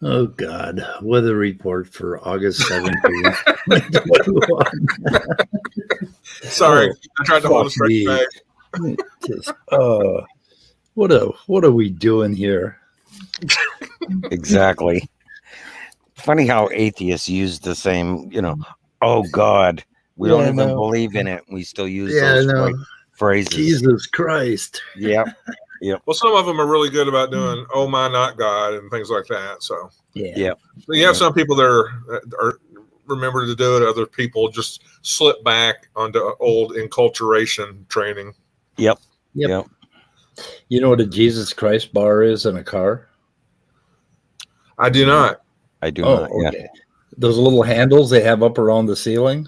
Oh, God. Weather report for August 17th. 2021. Sorry, I tried to hold a straight face. What are we doing here? Exactly. Funny how atheists use the same, oh, God. We don't even believe in it. We still use those phrases. Jesus Christ. Yeah. Yep. Well, some of them are really good about doing "Oh my, not God" and things like that. So yeah. So you have some people that are remember to do it. Other people just slip back onto old enculturation training. Yep. You know what a Jesus Christ bar is in a car? I do not. I do not. Okay. Yeah. Those little handles they have up around the ceiling.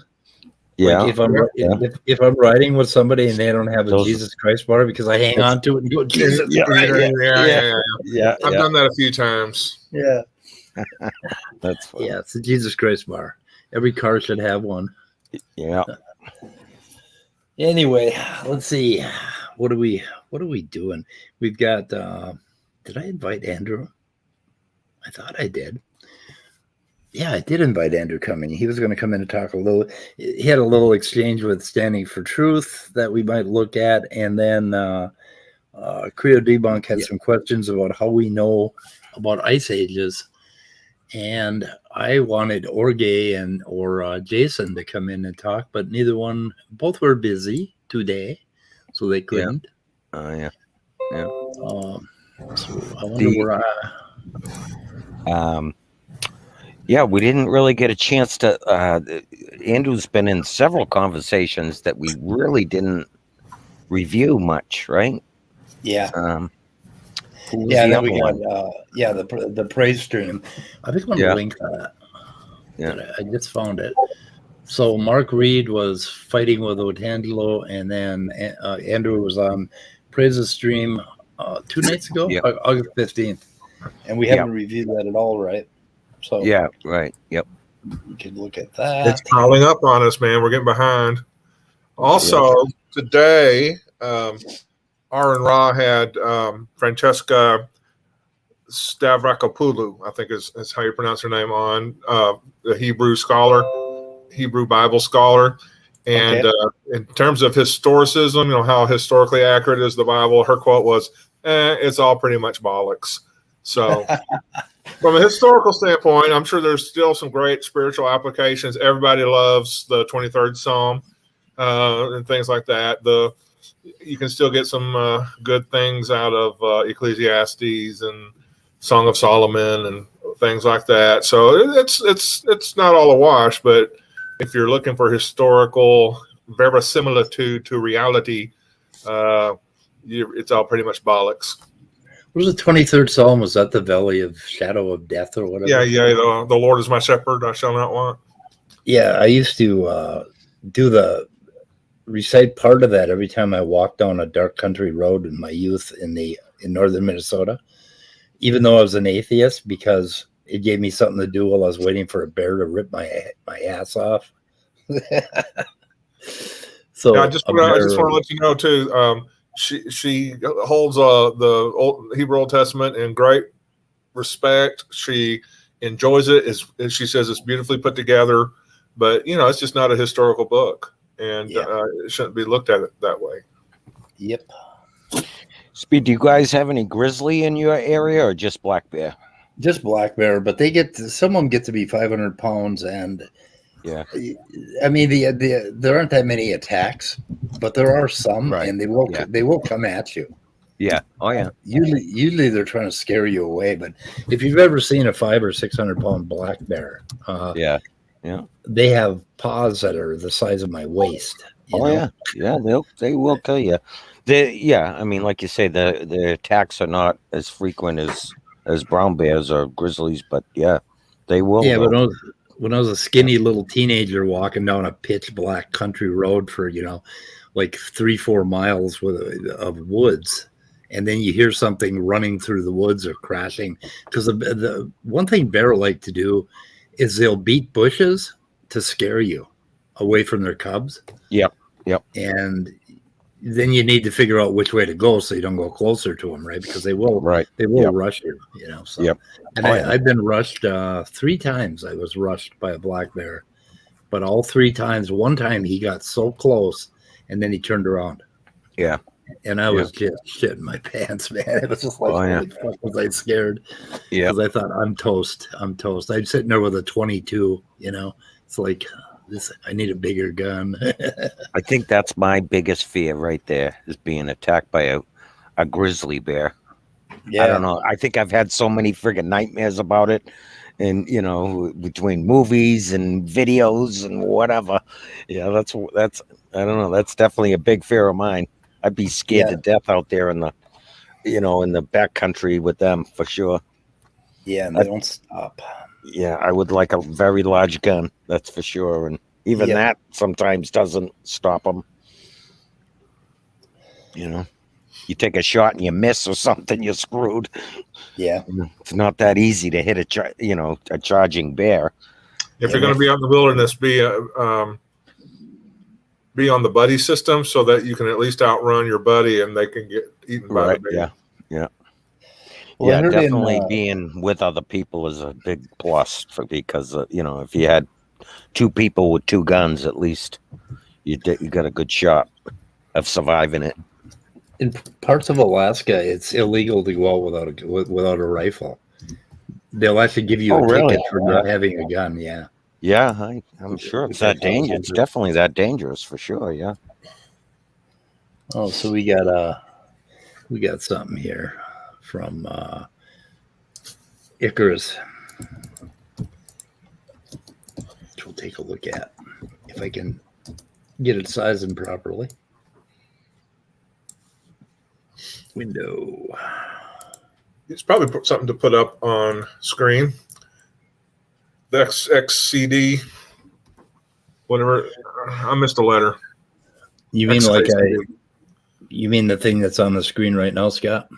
Yeah. Like if I'm riding with somebody and they don't have a Jesus Christ bar because I hang on to it and go, Jesus. Yeah. I've done that a few times. Yeah. That's funny. Yeah, it's a Jesus Christ bar. Every car should have one. Yeah. Anyway, let's see. What are we doing? We've got did I invite Andrew? I thought I did. Yeah, I did invite Andrew coming. He was going to come in and talk a little. He had a little exchange with Standing for Truth that we might look at. And then Creo Debunk had some questions about how we know about ice ages. And I wanted Orge or Jason to come in and talk, but both were busy today, so they couldn't. Yeah. So I wonder where yeah, we didn't really get a chance to. Andrew's been in several conversations that we really didn't review much, right? Yeah. And then we got the praise stream. I think I'm going to link that. Yeah, I just found it. So Mark Reed was fighting with Otangelo, and then Andrew was on Praise's stream 2 nights ago, August 15th, and we haven't reviewed that at all, right? So right. Yep. You can look at that. It's piling up on us, man. We're getting behind. Also, today, R and Ra had Francesca Stavrakopoulou, I think is how you pronounce her name, on the Hebrew Bible scholar. And in terms of historicism, how historically accurate is the Bible, her quote was, it's all pretty much bollocks. So from a historical standpoint, I'm sure there's still some great spiritual applications. Everybody loves the 23rd Psalm and things like that. You can still get some good things out of Ecclesiastes and Song of Solomon and things like that. So it's not all a wash, but if you're looking for historical verisimilitude to reality, it's all pretty much bollocks. What was the 23rd Psalm? Was that the Valley of Shadow of Death or whatever? Yeah. The Lord is my shepherd; I shall not want. Yeah, I used to recite part of that every time I walked down a dark country road in my youth in northern Minnesota, even though I was an atheist, because it gave me something to do while I was waiting for a bear to rip my ass off. So I just want to let you know too. She holds the Hebrew Old Testament in great respect. She enjoys it. She says it's beautifully put together, but it's just not a historical book, and it shouldn't be looked at it that way. Yep. Speed, do you guys have any grizzly in your area or just black bear? Just black bear, but some of them get to be 500 pounds, and I mean there aren't that many attacks, but there are some, and they will come at you. Yeah. Oh yeah. Usually they're trying to scare you away. But if you've ever seen a 500 or 600 pound black bear, Yeah. Yeah. they have paws that are the size of my waist. You Oh know? yeah. Yeah. They will kill you. Yeah. I mean, like you say, the attacks are not as frequent as brown bears or grizzlies, but yeah, they will Yeah, but though. when I was a skinny little teenager walking down a pitch black country road for like 3-4 miles of woods, and then you hear something running through the woods or crashing, because the one thing bear like to do is they'll beat bushes to scare you away from their cubs, Yep. Yep. and then you need to figure out which way to go so you don't go closer to them, right? Because they will Right. Yep. rush you, So, Yep. and Oh, yeah. I've been rushed 3 times. I was rushed by a black bear, but all 3 times, one time he got so close, and then he turned around. Yeah. And I was just shitting my pants, man. It was just like, Oh, yeah. holy fuck, was I scared? Yeah. Because I thought, I'm toast. I'm sitting there with a 22. It's like, I need a bigger gun. I think that's my biggest fear right there, is being attacked by a grizzly bear. Yeah. I don't know. I think I've had so many friggin' nightmares about it, and between movies and videos and whatever. Yeah, that's I don't know. That's definitely a big fear of mine. I'd be scared Yeah. to death out there in the back country with them for sure. Yeah, and they don't stop. Yeah, I would like a very large gun. That's for sure, and even that sometimes doesn't stop them. You take a shot and you miss or something, you're screwed. Yeah. It's not that easy to hit a charging bear. If you're going to be out in the wilderness, be on the buddy system so that you can at least outrun your buddy and they can get eaten by the bear. Yeah. Well, Yeah, definitely being with other people is a big plus because if you had 2 people with 2 guns, at least you got a good shot of surviving it. In parts of Alaska, it's illegal to go out without a rifle. They'll actually give you a ticket for not having a gun. Yeah. Yeah, I'm sure it's that dangerous. It's definitely that dangerous for sure. Yeah. Oh, so we got something here from Ikarus, which we'll take a look at if I can get it sizing properly. Window. It's probably something to put up on screen. The XCD, whatever. I missed a letter. You mean you mean the thing that's on the screen right now, Scott?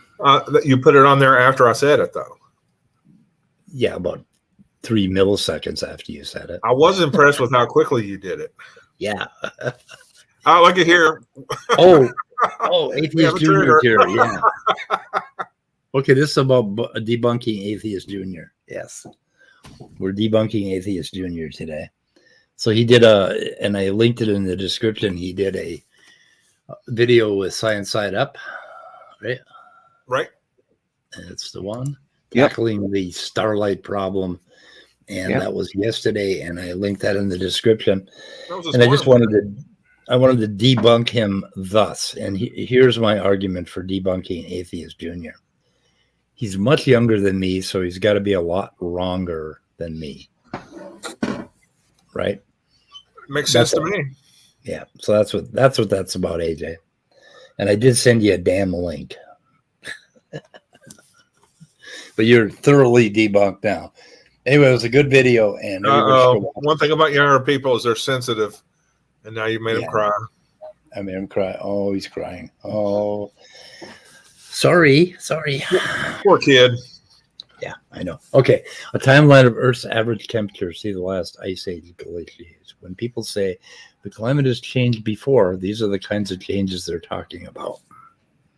You put it on there after I said it, though. Yeah, about 3 milliseconds after you said it. I was impressed with how quickly you did it. Yeah. I like it here. Oh, Atheist Jr. here. Yeah. Okay, this is about debunking Atheist Jr. Yes. We're debunking Atheist Jr. today. So he did and I linked it in the description. He did a video with ScienceSideUp, right? Right. And it's the one tackling the Starlight problem. And that was yesterday. And I linked that in the description. And I just wanted to debunk him thus. And here's my argument for debunking Atheist Jr. He's much younger than me, so he's got to be a lot wronger than me. Right? Makes sense to me. Yeah. So that's what that's about, AJ. And I did send you a damn link. But you're thoroughly debunked now. Anyway, it was a good video. And one thing about younger people is they're sensitive. And now you made him cry. I made him cry. Oh, he's crying. Oh, sorry. Poor kid. Yeah, I know. Okay. A timeline of Earth's average temperature. See the last ice age glaciers. When people say the climate has changed before, these are the kinds of changes they're talking about.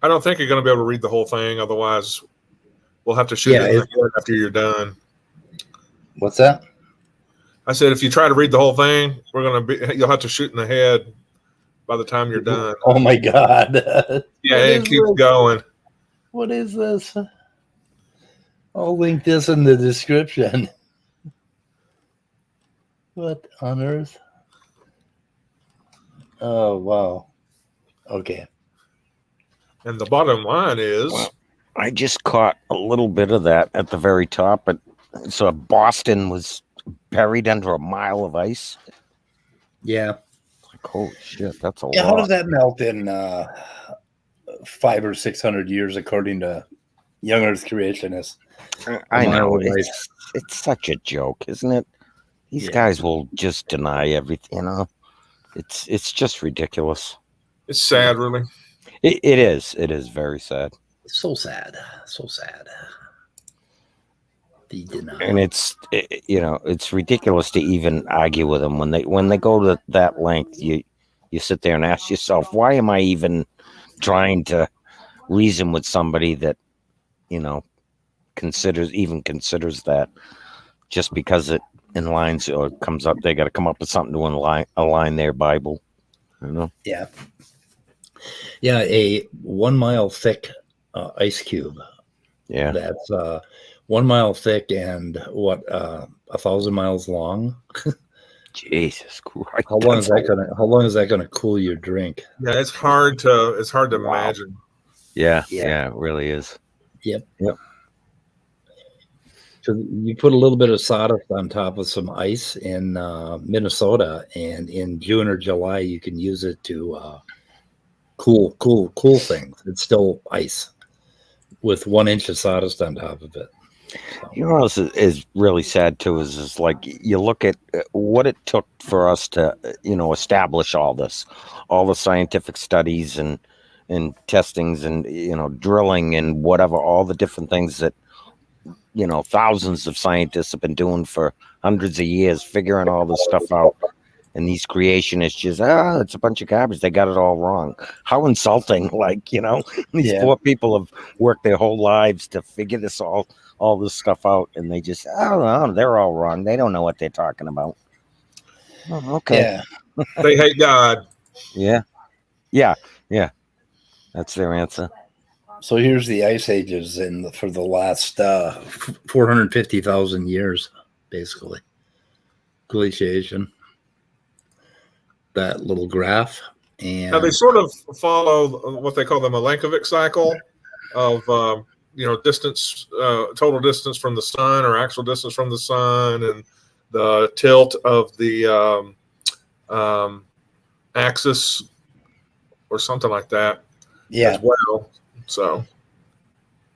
I don't think you're going to be able to read the whole thing. Otherwise, we'll have to shoot it after you're done. What's that? I said, if you try to read the whole thing, you'll have to shoot in the head by the time you're done. Oh my God. Yeah, it keeps going. What is this? I'll link this in the description. What on earth? Oh, wow. Okay. And the bottom line is, Well, I just caught a little bit of that at the very top, but so Boston was buried under a mile of ice. Yeah. Like, holy shit, that's a Yeah. How does lot. that melt in 500 or 600 years, according to young Earth creationists? I mile know of ice. it's such a joke, isn't it? These Yeah. guys will just deny everything. You know, it's just ridiculous. it's sad, really. It is. It is very sad. It's so sad. So sad. The denial. And it's ridiculous to even argue with them when they go to that length. You sit there and ask yourself, why am I even trying to reason with somebody that considers that, just because it aligns or comes up, they got to come up with something to align their Bible. Yeah. Yeah, a 1 mile thick ice cube. Yeah, That's 1 mile thick and 1,000 miles long. Jesus Christ! How long is that gonna cool your drink? Yeah, it's hard to imagine. Yeah, it really is. Yep. So you put a little bit of sawdust on top of some ice in Minnesota, and in June or July you can use it to cool things. It's still ice with 1 inch of sawdust on top of it. So. You know what else is really sad too is like you look at what it took for us to establish all the scientific studies and testings and drilling and whatever, all the different things that thousands of scientists have been doing for hundreds of years, figuring all this stuff out. And these creationists just, it's a bunch of garbage. They got it all wrong. How insulting! These poor people have worked their whole lives to figure all this stuff out, and they just, they're all wrong. They don't know what they're talking about. Oh, okay. Yeah. They hate God. Yeah. That's their answer. So here's the ice ages for the last 450,000 years, basically. Glaciation. That little graph. And now they sort of follow what they call the Milankovitch cycle of distance, total distance from the sun or actual distance from the sun, and the tilt of the axis or something like that. Yeah. As well. So.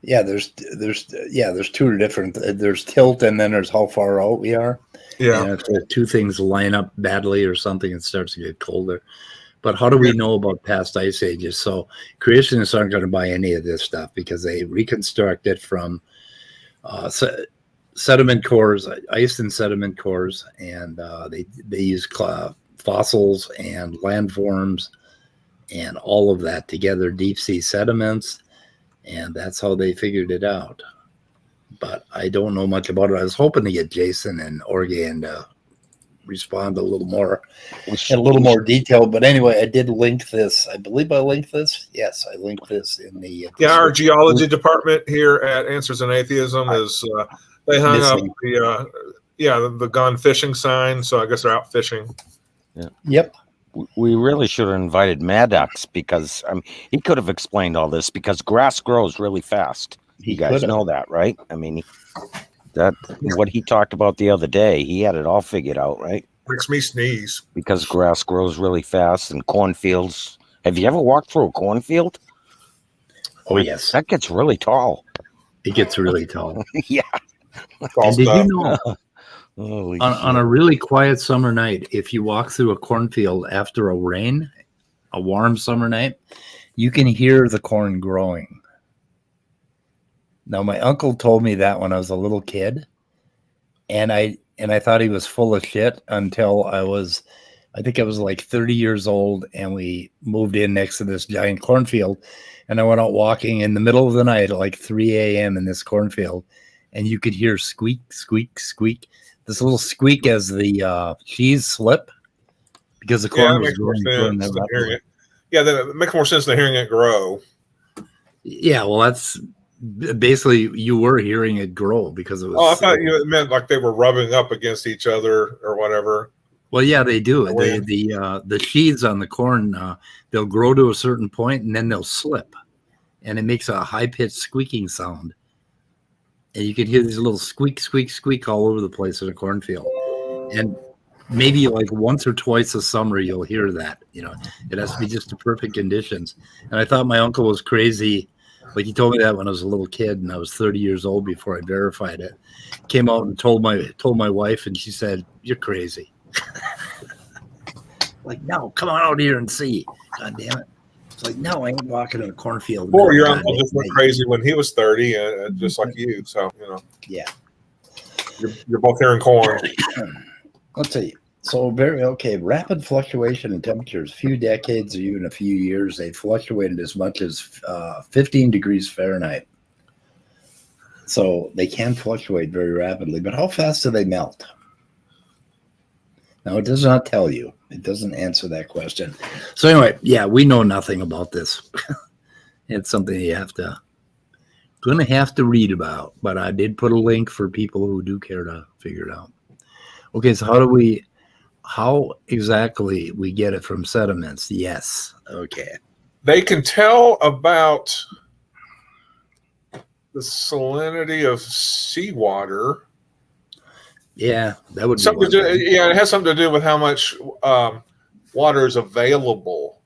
Yeah, there's 2 different. There's tilt, and then there's how far out we are. Yeah. And if the 2 things line up badly or something, it starts to get colder. But how do we know about past ice ages? So creationists aren't going to buy any of this stuff because they reconstruct it from sediment cores, ice and sediment cores, and they use fossils and landforms and all of that together, deep sea sediments, and that's how they figured it out. But I don't know much about it. I was hoping to get Jason and Organ to respond a little more, in a little more detail. But anyway, I did link this. I believe I linked this. Yes, I linked this in the. Our geology department here at Answers in Atheism is they hung up the gone fishing sign. So I guess they're out fishing. Yeah. Yep. We really should have invited Maddox, because he could have explained all this, because grass grows really fast. You guys know that, right? I mean, what he talked about the other day, he had it all figured out, right? Makes me sneeze. Because grass grows really fast, and cornfields. Have you ever walked through a cornfield? Oh, yes. That gets really tall. It gets really tall. Yeah. And did you know, on a really quiet summer night, if you walk through a cornfield after a warm summer night, you can hear the corn growing. Now, my uncle told me that when I was a little kid, and I thought he was full of shit until I think I was like 30 years old, and we moved in next to this giant cornfield, and I went out walking in the middle of the night at like 3 a.m. in this cornfield, and you could hear squeak, squeak, squeak. This little squeak as the cheese slip, because the corn was growing. Yeah, that makes more sense than hearing it grow. Yeah, well, that's basically, you were hearing it grow because it was. Oh, I thought it meant like they were rubbing up against each other or whatever. Well, yeah, they do. The sheaths on the corn, they'll grow to a certain point and then they'll slip. and it makes a high-pitched squeaking sound. And you can hear these little squeak, squeak, squeak all over the place in a cornfield. And maybe like once or twice a summer you'll hear that. It has to be just the perfect conditions. And I thought my uncle was crazy. Like, he told me that when I was a little kid, and I was 30 years old before I verified it. Came out and told my wife, and she said, "You're crazy." Like, no, come on out here and see. God damn it. It's like, no, I ain't walking in a cornfield. Or your uncle just went crazy when he was 30, just like you. So, Yeah. You're both hearing corn. Let's see. So rapid fluctuation in temperatures, a few decades or even a few years, they fluctuated as much as 15 degrees Fahrenheit. So they can fluctuate very rapidly, but how fast do they melt? Now, it does not tell you. It doesn't answer that question. So anyway, yeah, we know nothing about this. It's something you going to have to read about, but I did put a link for people who do care to figure it out. Okay, so how exactly we get it from sediments? Yes. Okay. They can tell about the salinity of seawater. Yeah, that would be something to do, it has something to do with how much water is available.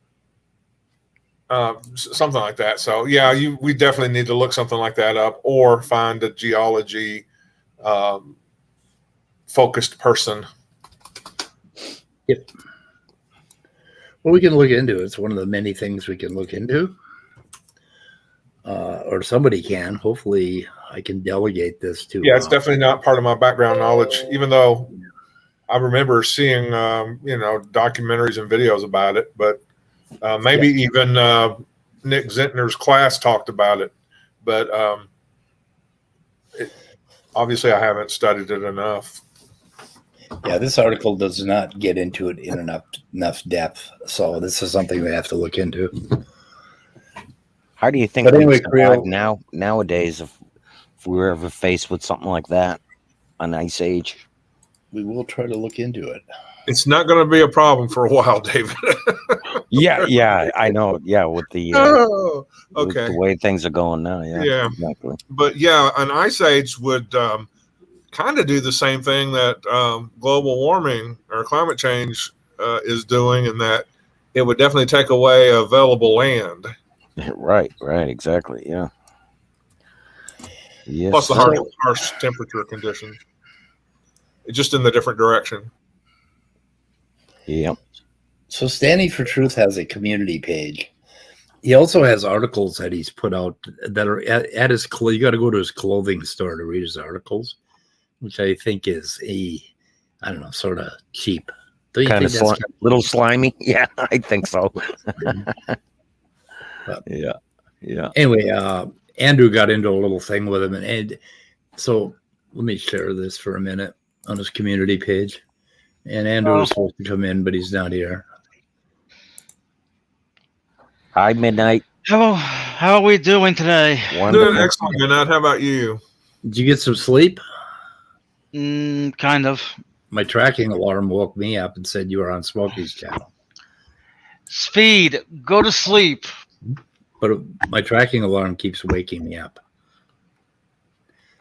Something like that. So yeah, we definitely need to look something like that up, or find a geology focused person. Yep. Well, we can look into it. It's one of the many things we can look into. Or somebody can. Hopefully I can delegate this to. Yeah, it's definitely not part of my background knowledge, even though I remember seeing, documentaries and videos about it, but maybe even Nick Zentner's class talked about it, but obviously I haven't studied it enough. Yeah, this article does not get into it in enough depth, so this is something we have to look into. How do you think nowadays if we were ever faced with something like that, an ice age? We will try to look into it. It's not going to be a problem for a while, David. yeah, I know. Yeah, with the with the way things are going now. Yeah, exactly. But yeah, an ice age would kind of do the same thing that global warming or climate change is doing, in that it would definitely take away available land. Right, exactly. Yeah. Yes. Plus the harsh temperature conditions. It's just in the different direction. Yep. So Standing for Truth has a community page. He also has articles that he's put out that are at his. You got to go to his clothing store to read his articles, which I think is sort of cheap. Kind of little slimy. Yeah, I think so. Yeah. Anyway, Andrew got into a little thing with him, and so let me share this for a minute on his community page. And Andrew was supposed to come in, but he's not here. Hi, Midnight. Hello. How are we doing today? Doing excellent, Midnight. How about you? Did you get some sleep? Kind of. My tracking alarm woke me up and said you were on Smokey's channel. Speed, go to sleep. But my tracking alarm keeps waking me up.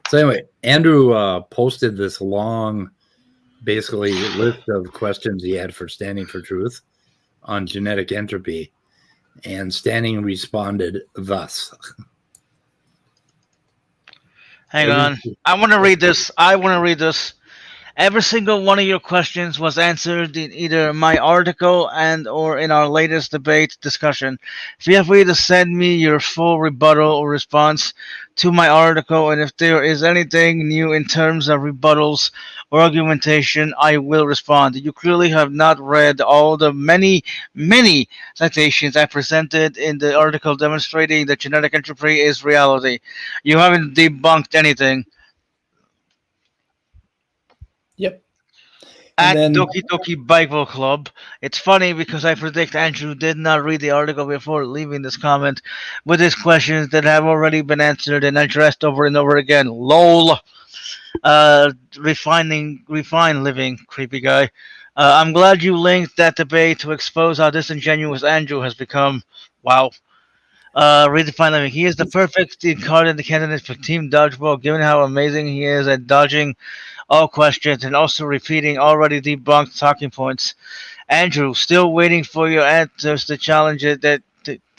So anyway, Andrew posted this long, basically, list of questions he had for Standing for Truth on genetic entropy, and Standing responded thus. Hang on. I want to read this. Every single one of your questions was answered in either my article or in our latest debate discussion. Feel free to send me your full rebuttal or response to my article, and if there is anything new in terms of rebuttals or argumentation, I will respond. You clearly have not read all the many, many citations I presented in the article demonstrating that genetic entropy is reality. You haven't debunked anything. Yep. At Doki Doki Bible Club. It's funny because I predict Andrew did not read the article before leaving this comment with his questions that have already been answered and addressed over and over again. LOL. Refined living, creepy guy. I'm glad you linked that debate to expose how disingenuous Andrew has become. Wow. Redefine living. He is the perfect incarnate candidate for Team Dodgeball, given how amazing he is at dodging all questions and also repeating already debunked talking points. Andrew, still waiting for your answers to challenges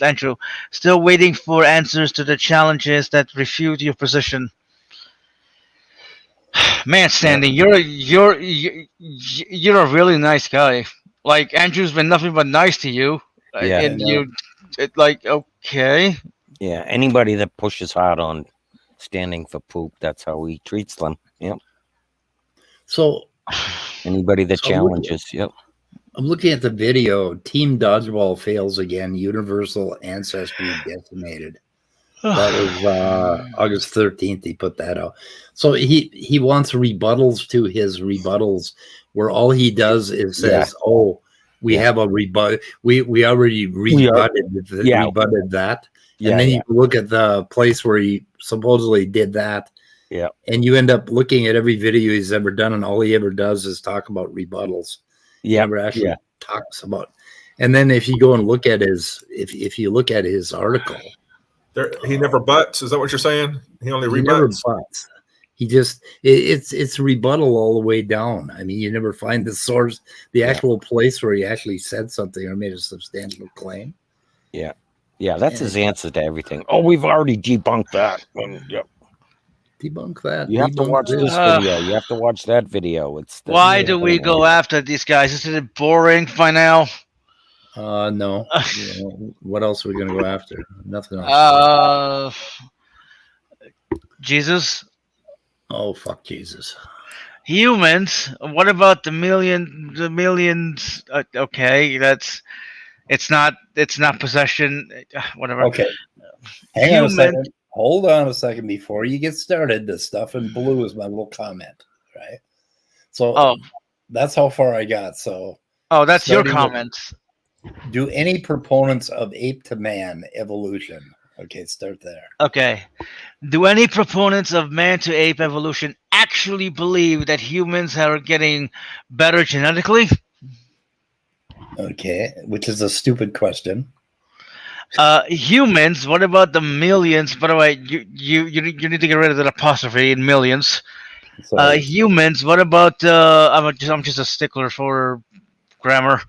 Andrew, still waiting for answers to the challenges that refute your position. Man, Sandy, you're a really nice guy. Like Andrew's been nothing but nice to you, Yeah. and like okay. Yeah, anybody that pushes hard on standing for poop, that's how he treats them. Yep. So Anybody that So challenges, yep. I'm looking at the video. Team Dodgeball fails again. Universal ancestry decimated. That was August 13th. He put that out. So he wants rebuttals to his rebuttals, where all he does is says, "Oh, we have a rebut. We already rebutted that." And then you look at the place where he supposedly did that. Yeah. And you end up looking at every video he's ever done, and all he ever does is talk about rebuttals. He never actually talks about. And then if you go and look at his, if you look at his article, he never butts. Is that what you're saying? He only rebuts. Never butts. He just it's rebuttal all the way down. I mean, you never find the source, the actual place where he actually said something or made a substantial claim. Yeah. Yeah, that's his answer to everything. Oh, we've already debunked that. Debunk that. You have to watch this video. You have to watch that video. Why do we go after these guys? Isn't it boring by now? No. What else are we going to go after? Nothing else. Jesus. Oh, fuck Jesus. Humans. What about the millions? Okay, it's not possession. Whatever. Okay. Hang on a second. Hold on a second before you get started. The stuff in blue is my little comment, right? So that's how far I got. So that's your comments. Do any proponents of ape to man evolution? Okay, start there. Okay. Do any proponents of man to ape evolution actually believe that humans are getting better genetically? Okay, which is a stupid question. Humans, what about the millions? By the way, you need to get rid of that apostrophe in millions. Humans, what about I'm just a stickler for grammar.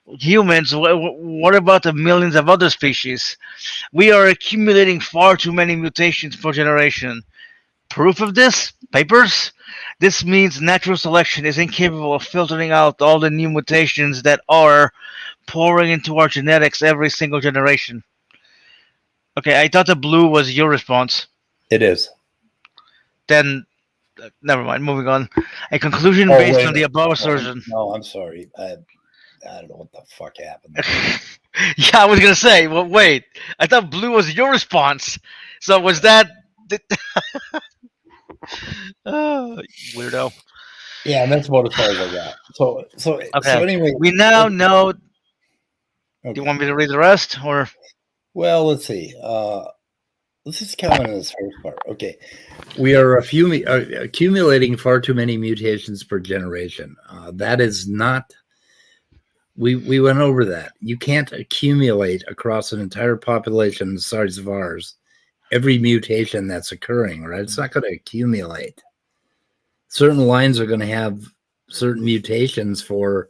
Humans, what about the millions of other species? We are accumulating far too many mutations per generation. Proof of this? Papers? This means natural selection is incapable of filtering out all the new mutations that are pouring into our genetics every single generation. Okay, I thought the blue was your response. It is. Then, never mind. Moving on. A conclusion based on the above assertion. No, I'm sorry. I don't know what the fuck happened. Yeah, I was gonna say. Well, wait. I thought blue was your response. So was that? Weirdo. Yeah, and that's about as far as I got. So anyway, we now know. Okay. Do you want me to read the rest, or? Well, let's see. Let's just comment on this first part. Okay, we are accumulating far too many mutations per generation. That is not. We went over that. You can't accumulate across an entire population the size of ours every mutation that's occurring, right? It's not going to accumulate. Certain lines are going to have certain mutations for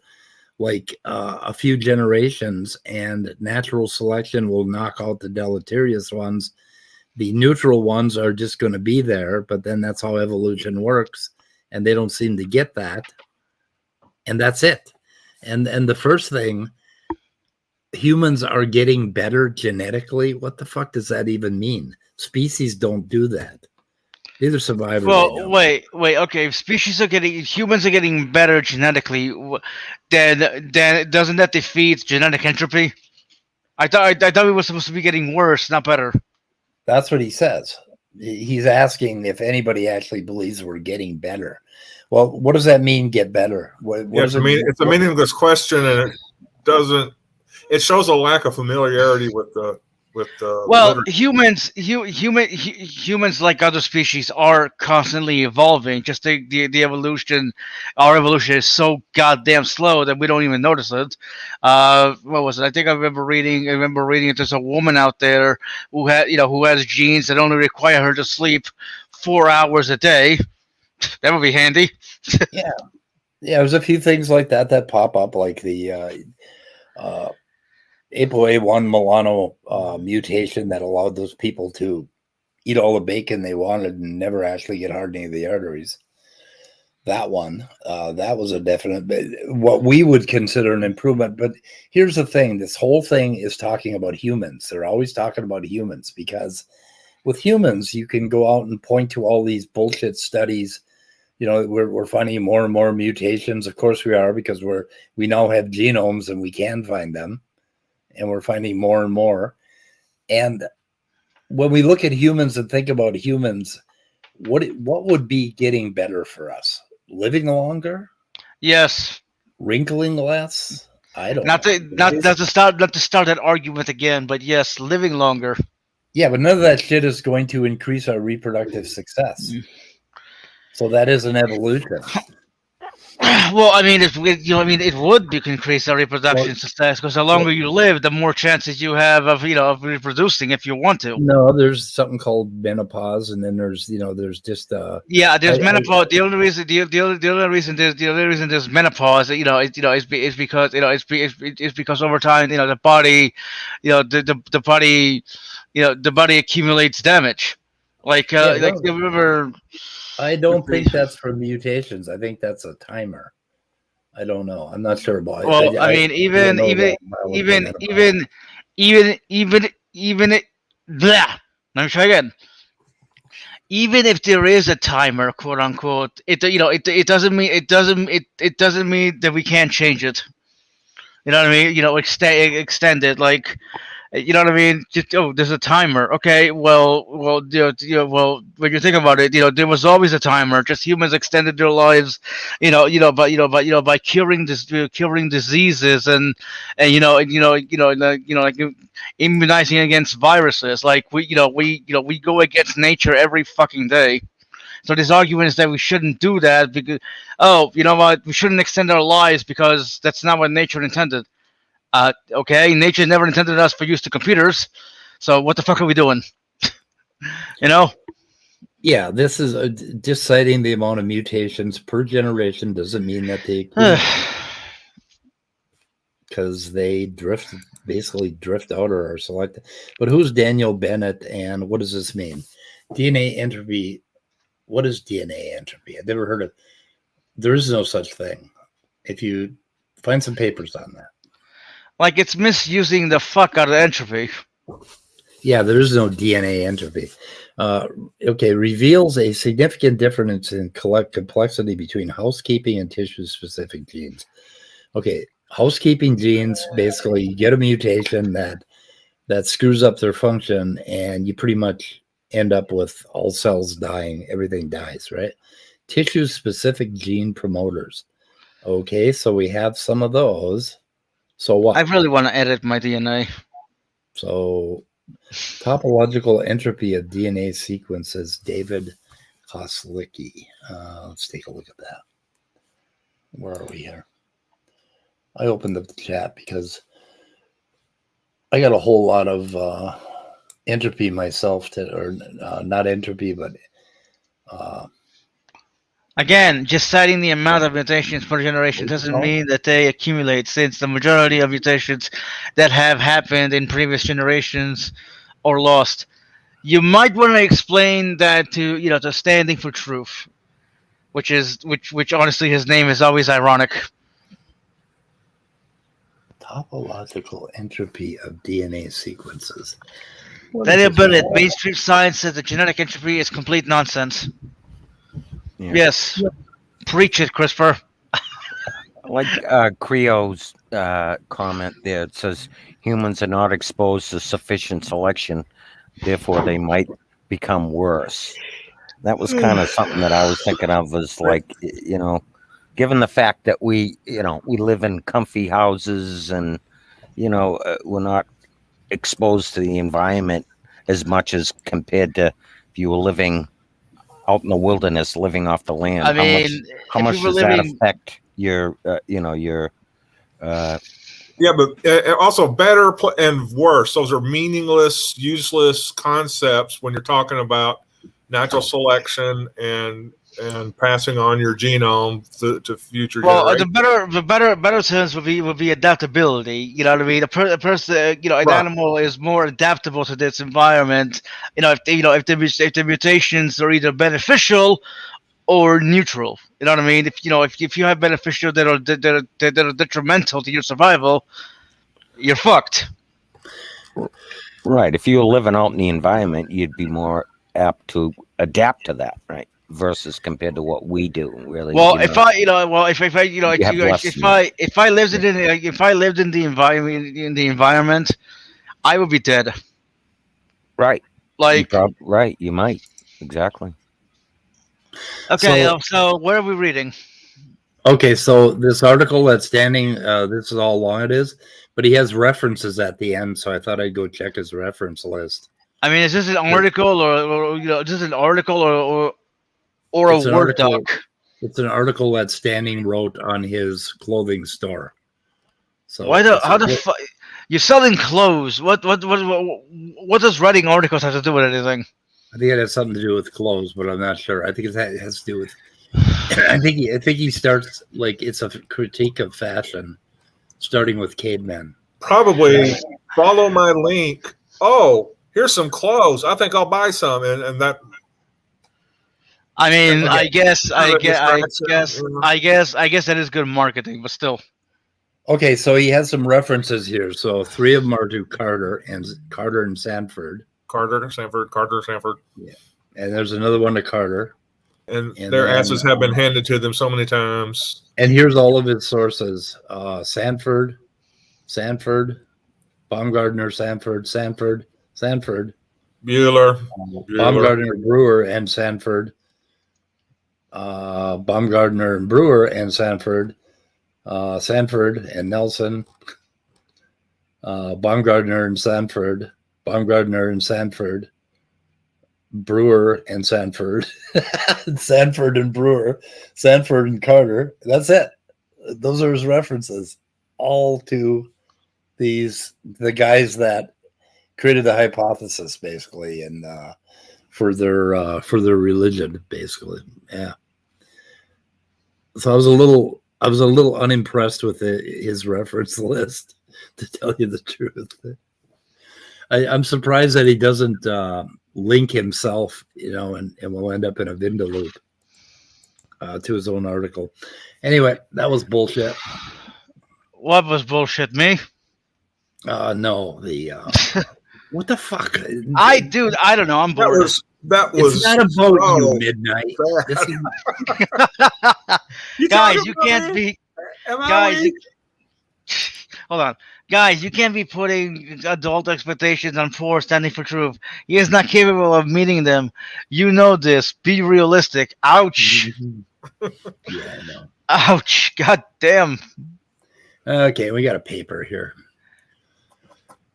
like a few generations, and natural selection will knock out the deleterious ones. The neutral ones are just going to be there, but then that's how evolution works, and they don't seem to get that. And that's it. And the first thing, humans are getting better genetically. What the fuck does that even mean? Species don't do that. These are survivors. Well, wait. Okay, if humans are getting better genetically, then doesn't that defeat genetic entropy? I thought we were supposed to be getting worse, not better. That's what he says. He's asking if anybody actually believes we're getting better. Well, what does that mean? Get better? What does it mean? It's a meaningless question, and it doesn't. It shows a lack of familiarity with the Well, literature. humans, like other species, are constantly evolving. Just the evolution, our evolution is so goddamn slow that we don't even notice it. What was it? I think I remember reading. That there's a woman out there who who has genes that only require her to sleep 4 hours a day. That would be handy. Yeah, there's a few things like that pop up, like the ApoA1 Milano mutation that allowed those people to eat all the bacon they wanted and never actually get hardening of the arteries. That one, that was a definite, what we would consider an improvement. But here's the thing, this whole thing is talking about humans. They're always talking about humans, because with humans, you can go out and point to all these bullshit studies. We're finding more and more mutations. Of course we are, because we now have genomes and we can find them, and we're finding more and more. And when we look at humans and think about humans, what would be getting better for us? Living longer? Yes. Wrinkling less? I don't Not know. to start that argument again, but yes, living longer. Yeah, but none of that shit is going to increase our reproductive success. So that is an evolution. Well, I mean, it would increase our reproduction success, because the longer you live, the more chances you have of reproducing if you want to. No, there's something called menopause, and then there's just there's menopause. The only reason there's menopause, is because it's because over time, the body, the body accumulates damage. Remember. I don't think that's for mutations. I think that's a timer. I don't know. I'm not sure about it. Well, I mean, even blah. Let me try again. Even if there is a timer, quote unquote, it doesn't mean that we can't change it. You know what I mean? Extend it, like. You know what I mean? There's a timer. Okay, well, when you think about it, there was always a timer. Just humans extended their lives, by curing diseases and like immunizing against viruses. Like we go against nature every fucking day. So this argument is that we shouldn't do that because, you know what, we shouldn't extend our lives because that's not what nature intended. Okay, nature never intended us for use to computers, so what the fuck are we doing? Yeah, this is just citing the amount of mutations per generation doesn't mean that they because they basically drift out or are selected. But who's Daniel Bennett, and what does this mean? DNA entropy. What is DNA entropy? I've never heard of. There is no such thing. If you find some papers on that. Like, it's misusing the fuck out of entropy. Yeah, there is no DNA entropy. Okay, reveals a significant difference in complexity between housekeeping and tissue-specific genes. Okay, housekeeping genes, basically you get a mutation that screws up their function, and you pretty much end up with all cells dying. Everything dies, right? Tissue-specific gene promoters. Okay, so we have some of those. So what? I really want to edit my DNA. So topological entropy of DNA sequences, David Koslicki. Let's take a look at that. Where are we here? I opened up the chat because I got a whole lot of entropy myself, not entropy, but again, just citing the amount of mutations per generation doesn't mean that they accumulate, since the majority of mutations that have happened in previous generations are lost. You might want to explain that to Standing for Truth, which honestly his name is always ironic. Topological entropy of DNA sequences. Mainstream science says that genetic entropy is complete nonsense. Yeah. Yes. Preach it, Christopher. Like Creo's comment there, it says humans are not exposed to sufficient selection, therefore they might become worse. That was kind of something that I was thinking of, as like, given the fact that we live in comfy houses and, we're not exposed to the environment as much as compared to if you were living out in the wilderness, living off the land. I mean, how if much we were does that living, affect your, your? Yeah, but also better and worse. Those are meaningless, useless concepts when you're talking about natural selection and passing on your genome to future well, generations. the better sense would be adaptability. You know what I mean? A person, an Right. animal is more adaptable to this environment. If the mutations are either beneficial or neutral. You know what I mean? If you have beneficial that are detrimental to your survival, you're fucked. Right. If you were living out in the environment, you'd be more apt to adapt to that, right? Versus compared to what we do, really. Well, if I lived in the environment, I would be dead. Right. Like, right. You might. Exactly. okay, so where are we reading? Okay, so this article that's standing, this is how long it is, but he has references at the end, so I thought I'd go check his reference list. I mean, is this an article or just an article or a Word doc? It's an article that Standing wrote on his clothing store. So how the fuck you're selling clothes? What does writing articles have to do with anything? I think it has something to do with clothes, but I'm not sure. I think it has to do with. I think he starts like it's a critique of fashion, starting with cavemen. Probably follow my link. Oh, here's some clothes. I think I'll buy some, and that. I mean, Okay. I guess that is good marketing, but still. Okay, so he has some references here. So 3 of them are to Carter and Sanford. Carter, Sanford. Yeah, and there's another one to Carter. And their asses have been handed to them so many times. And here's all of his sources: Sanford, Baumgartner, Sanford, Bueller, Baumgartner, Brewer, and Sanford. Baumgartner and Brewer and Sanford. Sanford and Nelson. Baumgartner and Sanford. Brewer and Sanford. Sanford and Brewer. Sanford and Carter. That's it. Those are his references. All to the guys that created the hypothesis, basically, and for their religion, basically. Yeah. So I was a little unimpressed with his reference list, to tell you the truth. I'm surprised that he doesn't link himself, and will end up in a Vindaloop to his own article. Anyway, that was bullshit. What was bullshit, me? No, what the fuck? I don't know. I'm bored. It's not about you, Midnight. Guys, you can't be. Guys, hold on. Guys, you can't be putting adult expectations on poor standing for truth. He is not capable of meeting them. You know this. Be realistic. Ouch. Yeah, I know. Ouch. God damn. Okay, we got a paper here.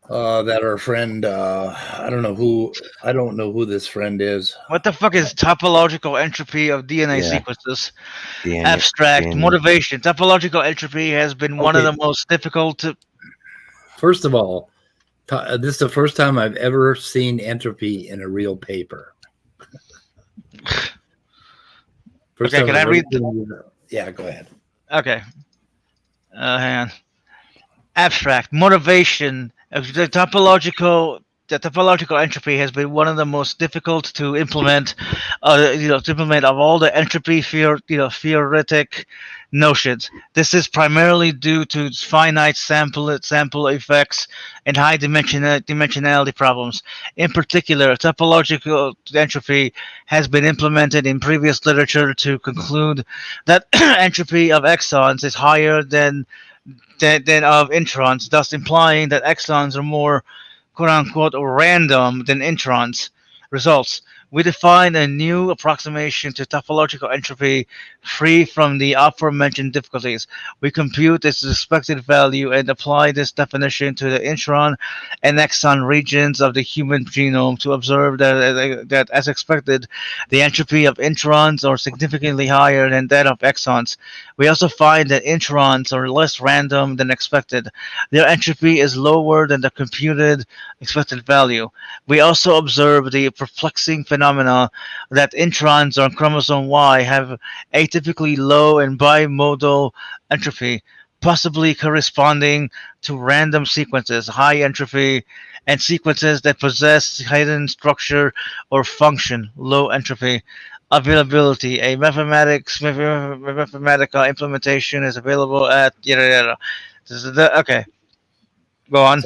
That our friend, I don't know who this friend is. What the fuck is topological entropy of DNA sequences? Abstract DNA. motivation. Topological entropy has been one of the most difficult to. First of all, this is the first time I've ever seen entropy in a real paper. Okay, can I read? Yeah, go ahead. Okay. Hang on. Abstract motivation. The topological entropy has been one of the most difficult to implement. To implement of all the entropy theoretic notions. This is primarily due to finite sample effects and high dimensionality problems. In particular, topological entropy has been implemented in previous literature to conclude that entropy of exons is higher than of introns, thus implying that exons are more quote-unquote random than introns. Results. We define a new approximation to topological entropy free from the aforementioned difficulties. We compute its expected value and apply this definition to the intron and exon regions of the human genome to observe that as expected, the entropy of introns are significantly higher than that of exons. We also find that introns are less random than expected. Their entropy is lower than the computed expected value. We also observe the perplexing phenomena that introns on chromosome Y have atypically low and bimodal entropy, possibly corresponding to random sequences, high entropy, and sequences that possess hidden structure or function, low entropy. Availability: a mathematical implementation is available at yada yada. Okay, go on.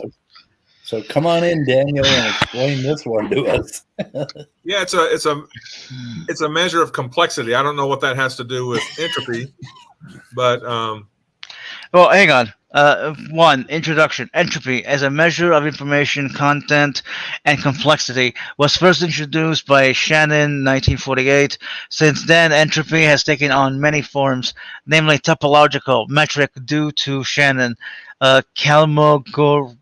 So come on in, Daniel, and explain this one to us. Yeah, it's a measure of complexity. I don't know what that has to do with entropy, but Well, hang on. One, introduction. Entropy, as a measure of information content and complexity, was first introduced by Shannon 1948. Since then, entropy has taken on many forms, namely topological, metric, due to Shannon, Kolmogorov,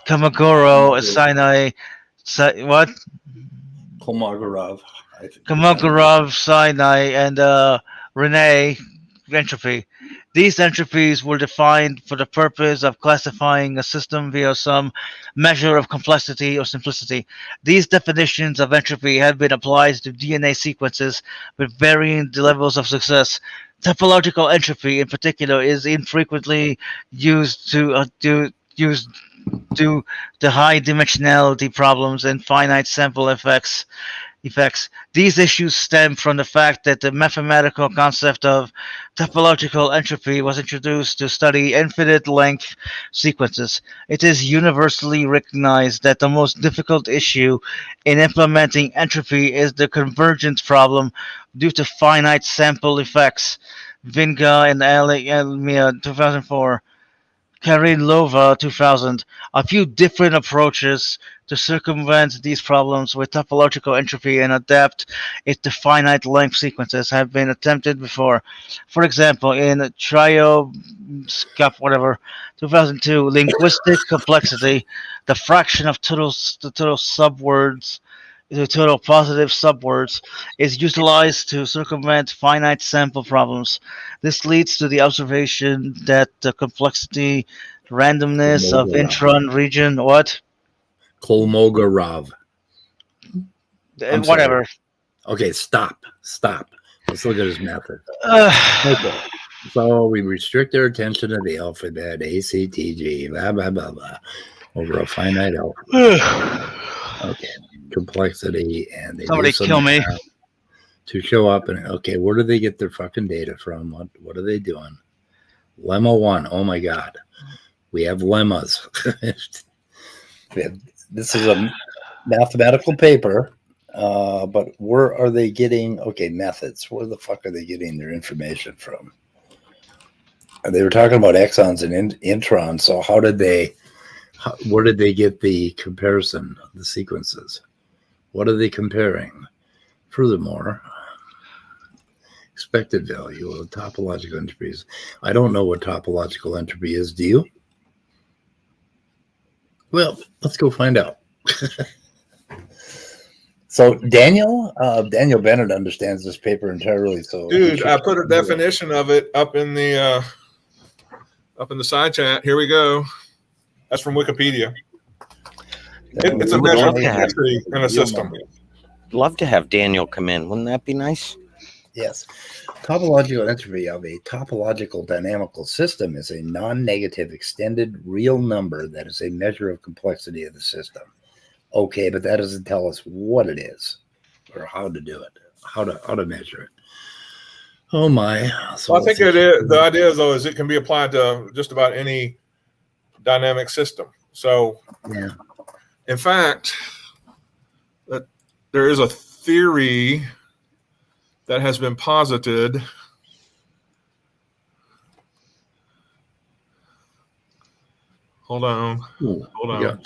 Komogoro, Sinai, what? Kolmogorov. Kolmogorov, Sinai, and Rene entropy. These entropies were defined for the purpose of classifying a system via some measure of complexity or simplicity. These definitions of entropy have been applied to DNA sequences with varying levels of success. Topological entropy, in particular, is infrequently used due to high dimensionality problems and finite sample effects. These issues stem from the fact that the mathematical concept of topological entropy was introduced to study infinite length sequences. It is universally recognized that the most difficult issue in implementing entropy is the convergence problem due to finite sample effects. Vinga and Elmia 2004. Karilova 2000. A few different approaches to circumvent these problems with topological entropy and adapt it to finite length sequences have been attempted before. For example, in Trio 2002, linguistic complexity, the fraction of the total subwords the total positive subwords is utilized to circumvent finite sample problems. This leads to the observation that the complexity, randomness of intron region, what? Kolmogorov. Whatever. Okay, stop. Let's look at his method. Uh, Okay. So we restrict our attention to the alphabet, A, C, T, G, blah, blah, blah, blah, over a finite alphabet. Okay. Complexity, and they Somebody do some kill me. math to show up. And okay, where do they get their fucking data from? What are they doing? Lemma 1. Oh my God. We have lemmas. This is a mathematical paper. But where are they getting, okay, methods? Where the fuck are they getting their information from? They were talking about exons and introns. So where did they get the comparison of the sequences? What are they comparing? Furthermore, expected value of topological entropy. I don't know what topological entropy is. Do you? Well, let's go find out. So Daniel Bennett understands this paper entirely. So dude, I put a definition of it up in the side chat. Here we go. That's from Wikipedia. It's a measure of complexity in a system. Love to have Daniel come in. Wouldn't that be nice? Yes. Topological entropy of a topological dynamical system is a non-negative extended real number that is a measure of complexity of the system. Okay, but that doesn't tell us what it is or how to do it, how to measure it. Oh my. So well, I think the idea though is it can be applied to just about any dynamic system. So yeah. In fact, that there is a theory that has been posited. Hold on. Ooh, Hold on.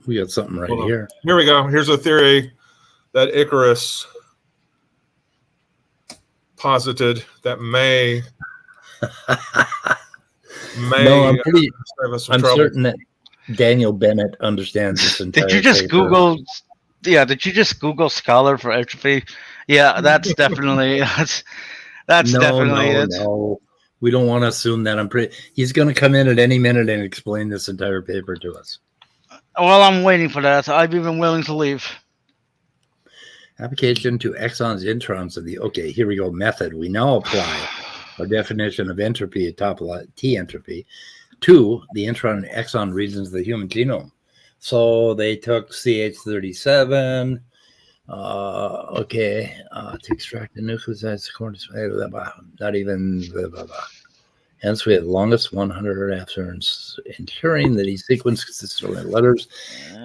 We got something right Hold on. here. Here we go. Here's a theory that Ikarus posited that may No, I'm pretty. save us some I'm trouble. certain that Daniel Bennett understands this entire. Did you just paper. Google? Yeah, did you just Google scholar for entropy? Yeah, that's definitely that's definitely it. No. We don't want to assume that. I'm pretty. He's going to come in at any minute and explain this entire paper to us. Well, I'm waiting for that. I've even willing to leave. Application to exons, introns of the. Okay, here we go. Method. We now apply our definition of entropy at top T entropy to the intron and exon regions of the human genome. So they took CH37. To extract the nucleosides according to not even blah, blah, blah. Hence, we had longest 100 after ensuring that each sequence consists of letters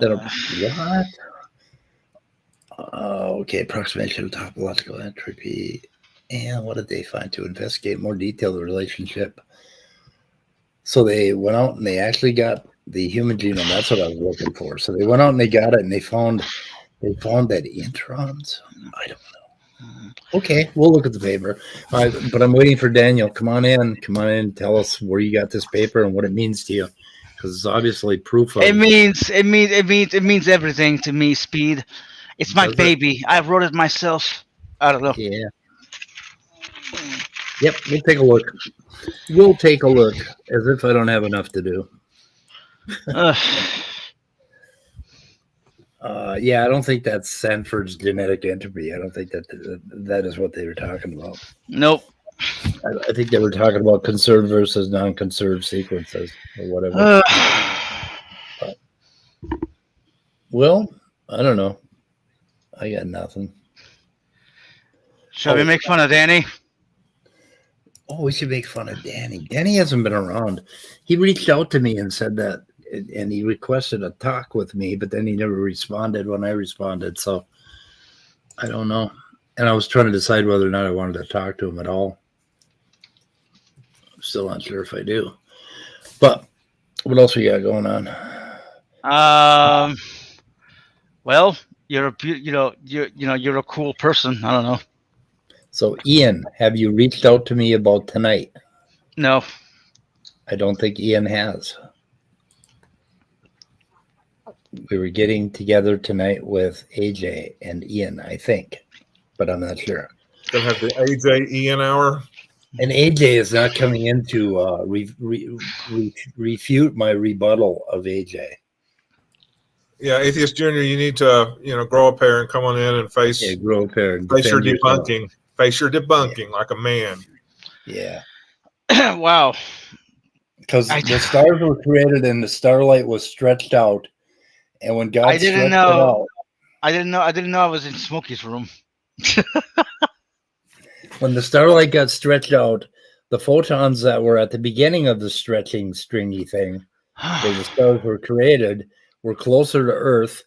that are what? Approximation of topological entropy. And what did they find? To investigate more detailed relationship. So they went out and they actually got the human genome. That's what I was looking for. So they went out and they got it, and they found that introns. I don't know. Okay, we'll look at the paper. But I'm waiting for Daniel. Come on in. Tell us where you got this paper and what it means to you, because it's obviously proof of. It means everything to me. Speed. It's my baby. I wrote it myself. I don't know. Yeah. Yep. We'll take a look. We'll take a look, as if I don't have enough to do. Yeah, I don't think that's Sanford's genetic entropy. I don't think that is what they were talking about. Nope. I think they were talking about conserved versus non-conserved sequences or whatever. Well, I don't know. I got nothing. Shall we make fun of Danny? Oh, we should make fun of Danny. Danny hasn't been around. He reached out to me and said that, and he requested a talk with me, but then he never responded when I responded. So I don't know. And I was trying to decide whether or not I wanted to talk to him at all. I'm still not sure if I do. But what else we got going on? Well, you're a cool person. I don't know. So Ian, have you reached out to me about tonight? No. I don't think Ian has. We were getting together tonight with AJ and Ian, I think, but I'm not sure. Gonna have the AJ Ian hour. And AJ is not coming in to refute my rebuttal of AJ. Yeah, Atheist Jr, you need to, grow a pair and come on in and face grow a pair and face your defend yourself. debunking. Face your debunking like a man. Yeah. Wow. Because the stars were created and the starlight was stretched out. And when God stretched it out. I didn't know I was in Smokey's room. When the starlight got stretched out, the photons that were at the beginning of the stretching stringy thing, where the stars were created, were closer to Earth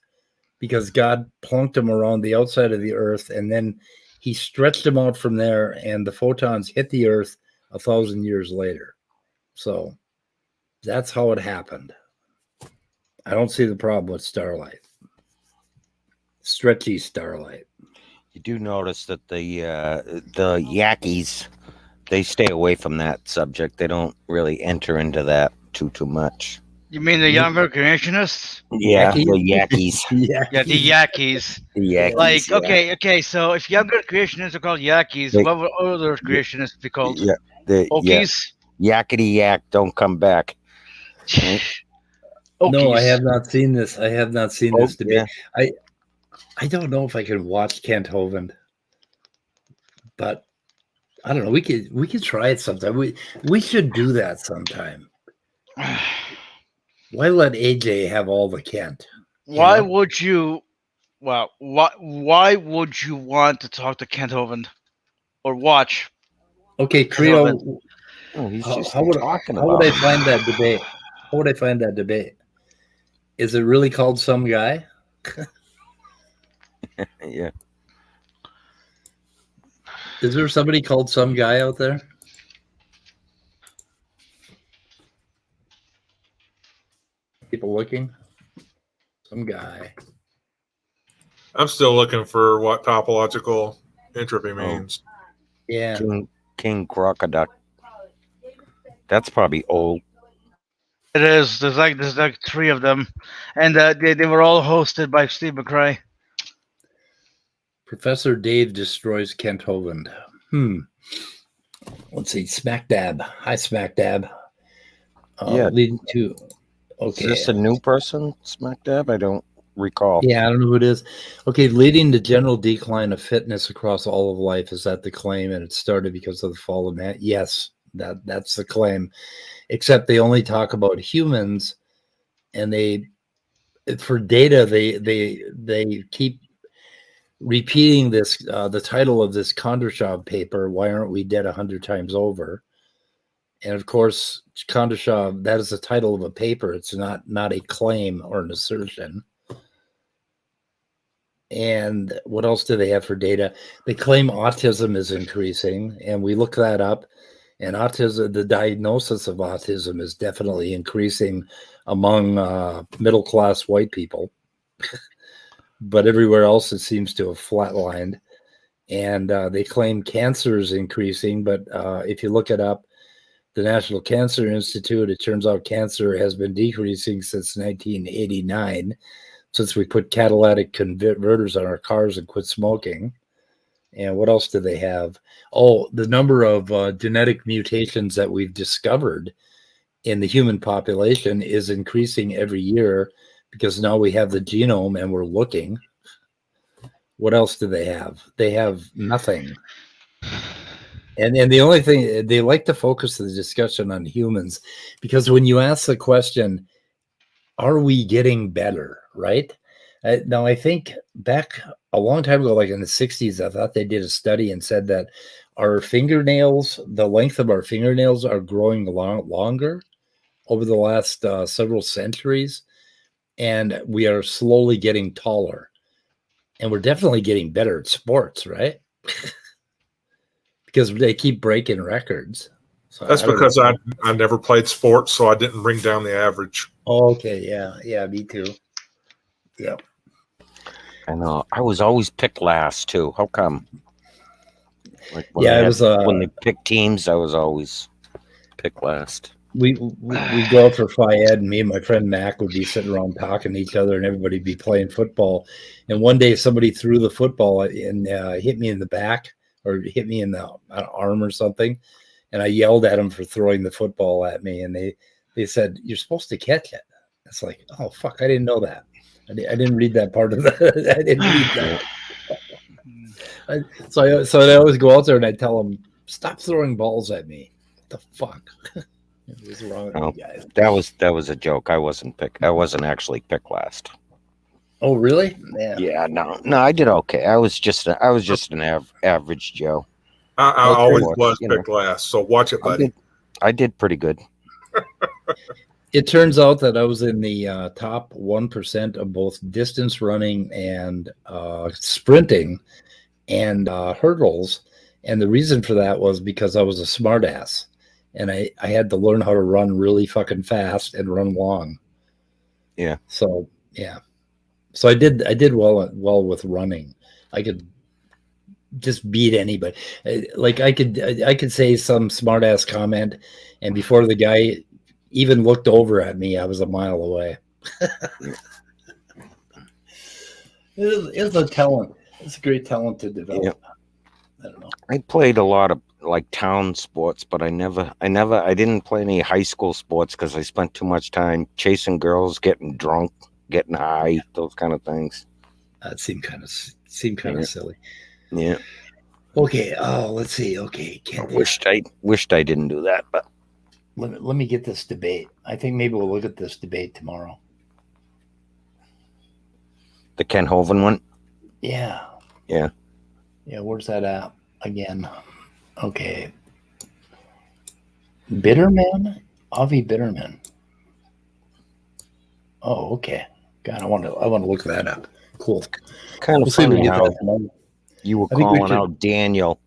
because God plunked them around the outside of the Earth, and then he stretched them out from there, and the photons hit the Earth 1,000 years later. So that's how it happened. I don't see the problem with starlight. Stretchy starlight. You do notice that the Yankees, they stay away from that subject. They don't really enter into that too much. You mean the younger creationists? Yeah, the Yankees. Yeah, the Yankees. The Yankees. Like, yeah. okay. So if younger creationists are called Yankees, what would other creationists be called? Yeah, the Okies? Yakety yak, don't come back. Right? No, I have not seen this. I have not seen this debate. Yeah. I don't know if I can watch Kent Hovind, but I don't know. We could try it sometime. We should do that sometime. Why let AJ have all the Kent? Why would you? Well, why would you want to talk to Kent Hovind or watch? Okay, Creo. How would I find that debate? How would I find that debate? Is it really called Some Guy? Yeah. Is there somebody called Some Guy out there? People looking? Some guy. I'm still looking for what topological entropy means. Yeah. King Crocodile. That's probably old. It is. There's like 3 of them, and they were all hosted by Steve McRae. Professor Dave destroys Kent Hovind. Let's see. Smack dab. Hi, Smack dab. Yeah. Leading to. Okay. Is this a new person, Smack Dab? I don't recall. Yeah, I don't know who it is. Okay, leading to general decline of fitness across all of life. Is that the claim? And it started because of the fall of man. Yes, that's the claim. Except they only talk about humans, and they, for data, they keep repeating this. The title of this Kondratiev paper. Why aren't we dead 100 times over? And of course, Kondratiev, that is the title of a paper. It's not a claim or an assertion. And what else do they have for data? They claim autism is increasing, and we look that up. And autism, the diagnosis of autism is definitely increasing among middle-class white people. But everywhere else, it seems to have flatlined. And they claim cancer is increasing, but if you look it up, the National Cancer Institute, it turns out cancer has been decreasing since 1989, since we put catalytic converters on our cars and quit smoking. And what else do they have? Oh, the number of genetic mutations that we've discovered in the human population is increasing every year because now we have the genome and we're looking. What else do they have? They have nothing. And the only thing, they like to focus the discussion on humans, because when you ask the question, are we getting better, right? Now, I think back a long time ago, like in the 60s, I thought they did a study and said that our fingernails, the length of our fingernails are growing longer over the last several centuries, and we are slowly getting taller. And we're definitely getting better at sports, right? Because they keep breaking records. So That's because I never played sports, so I didn't bring down the average. Oh, okay, yeah, me too. Yeah. I know. I was always picked last too. How come? Like when Yeah, they it was. when they picked teams, I was always picked last. We go out for Phi Ed, and me and my friend Mac would be sitting around talking to each other, and everybody'd be playing football. And one day, somebody threw the football and hit me in the back, or hit me in the arm or something. And I yelled at them for throwing the football at me, and they said, "You're supposed to catch it." It's like, oh fuck, I didn't know that. I didn't read that part of the. I didn't read that. So I always go out there and I tell them, "Stop throwing balls at me." What the fuck? What's wrong with you guys? That was a joke. I wasn't actually picked last. Oh really? Yeah. No, I did okay. I was just an average Joe. I always was picked last, so watch it, buddy. I did pretty good. It turns out that I was in the top 1% of both distance running and sprinting and hurdles. And the reason for that was because I was a smartass. And I had to learn how to run really fucking fast and run long. Yeah. So, yeah. So I did well with running. I could just beat anybody. Like I could say some smartass comment, and before the guy even looked over at me, I was a mile away. It's a talent. It's a great talent to develop. Yeah. I don't know. I played a lot of like town sports, but I didn't play any high school sports because I spent too much time chasing girls, getting drunk, getting high, those kind of things. That seemed kind of silly. Yeah. Okay. Oh, let's see. Okay. I wished I didn't do that, but let me get this debate. I think maybe we'll look at this debate tomorrow. The Ken Hovind one. Yeah. Yeah. Yeah. Where's that at again? Okay. Bitterman? Avi Bitterman. Oh, okay. God, I want to look that up. Cool. Kind of funny how you were calling out Daniel.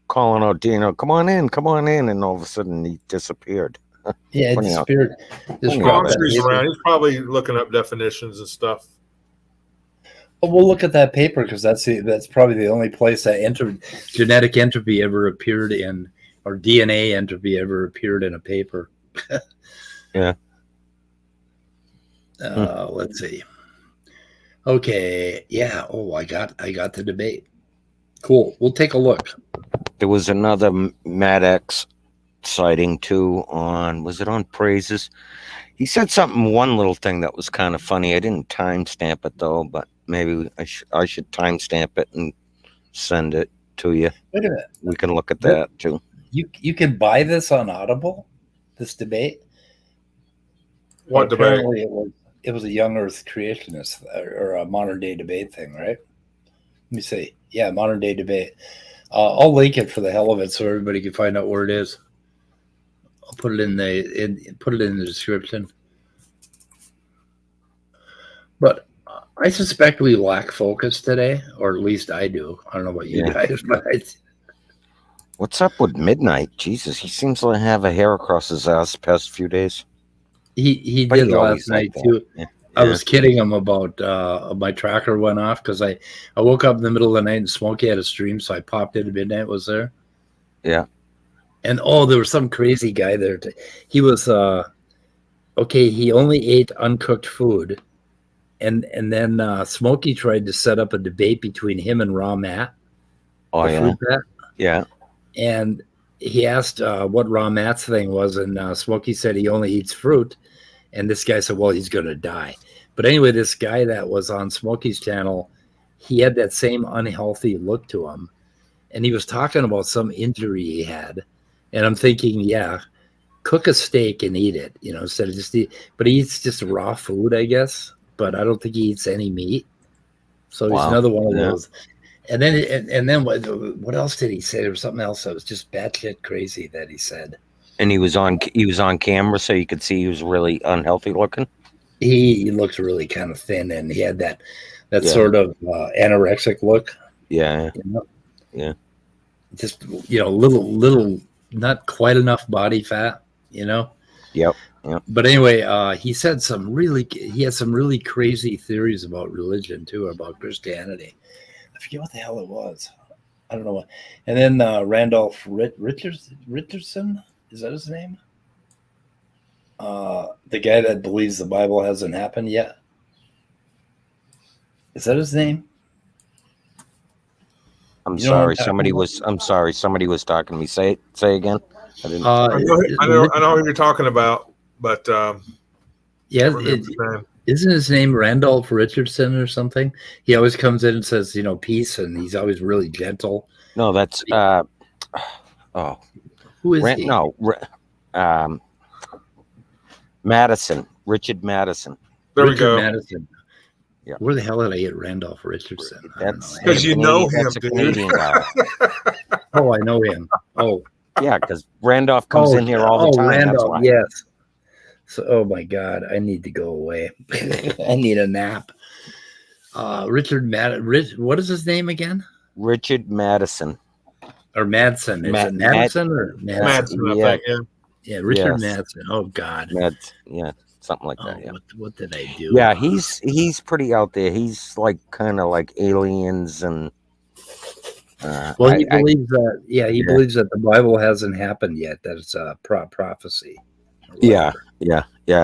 Come on in, and all of a sudden he disappeared. Yeah, Funny it's how- spirit. Just funny Well, how I'm drop that sure that he's is. paper. around. He's probably looking up definitions and stuff. Well, we'll look at that paper because that's probably the only place that genetic entropy ever appeared in, or DNA entropy ever appeared in a paper. Yeah. Let's see. Okay. Yeah. Oh, I got the debate. Cool. We'll take a look. There was another Mad X sighting too was it on Praises? He said one little thing that was kind of funny. I didn't timestamp it though, but maybe I should timestamp it and send it to you. Wait a minute. We can look at that too. You can buy this on Audible, this debate. What debate? Apparently it was a young Earth creationist or a modern day debate thing, right? Let me see. Yeah, modern day debate. I'll link it for the hell of it so everybody can find out where it is. I'll put it in the description. But I suspect we lack focus today, or at least I do. I don't know about you guys, but What's up with Midnight? Jesus, he seems to have a hair across his ass the past few days. he But did he last always night like that. too. Yeah. I was kidding him about my tracker went off because I woke up in the middle of the night and Smokey had a stream, so I popped in at midnight. Was there? Yeah. And there was some crazy guy there. He was okay. He only ate uncooked food, and then Smokey tried to set up a debate between him and Raw Matt. Oh yeah. Fruit bat. Yeah. And he asked what Raw Matt's thing was, and Smokey said he only eats fruit. And this guy said, well, he's going to die. But anyway, this guy that was on Smokey's channel, he had that same unhealthy look to him. And he was talking about some injury he had. And I'm thinking, yeah, cook a steak and eat it, instead of just eat. But he eats just raw food, I guess. But I don't think he eats any meat. So he's another one of those. And then what else did he say? There was something else that was just batshit crazy that he said. And he was on camera, so you could see he was really unhealthy looking. He looked really kind of thin, and he had that sort of anorexic look. Yeah. Yeah. Just little, not quite enough body fat. Yep. But anyway, he had some really crazy theories about religion too, about Christianity. I forget what the hell it was. I don't know what. And then Randolph Richardson. Is that his name? The guy that believes the Bible hasn't happened yet. Is that his name? I'm sorry. Somebody was talking to me. Say again. I didn't. I know who you're talking about, but yeah, isn't his name Randolph Richardson or something? He always comes in and says, peace, and he's always really gentle. No, that's who is he? No, Madison, Richard Madison. There we go. Madison. Yeah. Where the hell did I get Randolph Richardson? That's because you know him, that's a Canadian guy. Oh, I know him. Oh, yeah, because Randolph comes in here all the time. Randolph, yes. So, oh my God, I need to go away. I need a nap. What is his name again? Richard Madison. Or Madsen. Is it Madison or Madsen? Madsen, I think, yeah, Richard Madsen. Oh God. Something like that. Yeah. What did I do? Yeah, he's pretty out there. He's like kind of like aliens and. Well, he believes that. Yeah, he believes that the Bible hasn't happened yet. That it's a prophecy. Yeah.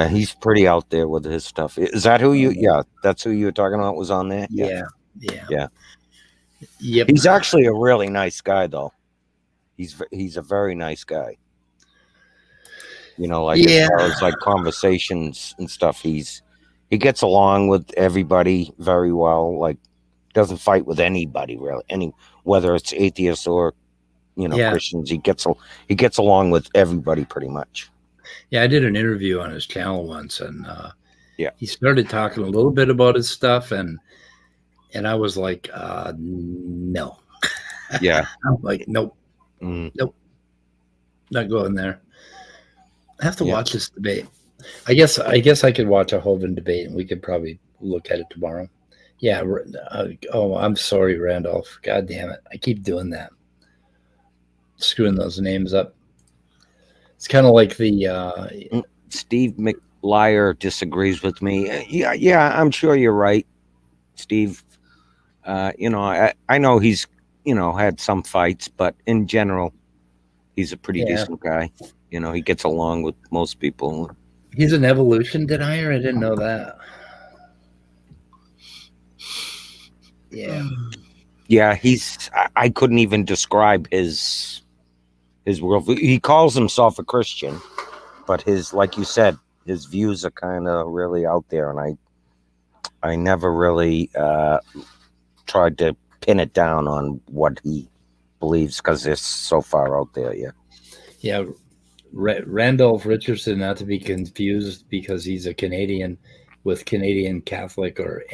He's pretty out there with his stuff. Is that who you? Yeah, that's who you were talking about. Was on there. Yeah. Yep. He's actually a really nice guy, though. He's a very nice guy. As far as like conversations and stuff, he gets along with everybody very well. Like, doesn't fight with anybody really. Whether it's atheists or Christians, he gets along with everybody pretty much. Yeah, I did an interview on his channel once, and he started talking a little bit about his stuff, and I was like, no. Yeah. I'm like, nope. Nope. Not going there. I have to watch this debate. I guess I could watch a Hovind debate, and we could probably look at it tomorrow. Yeah. I'm sorry, Randolph. God damn it. I keep doing that. Screwing those names up. It's kind of like the Steve McLeyer disagrees with me. Yeah, I'm sure you're right, Steve. I know he's, had some fights, but in general, he's a pretty decent guy. He gets along with most people. He's an evolution denier. I didn't know that. Yeah. Yeah, I couldn't even describe his worldview. He calls himself a Christian, but like you said, his views are kind of really out there, and I never really tried to pin it down on what he believes because it's so far out there. Yeah. Randolph Richardson, not to be confused because he's a Canadian with Canadian Catholic or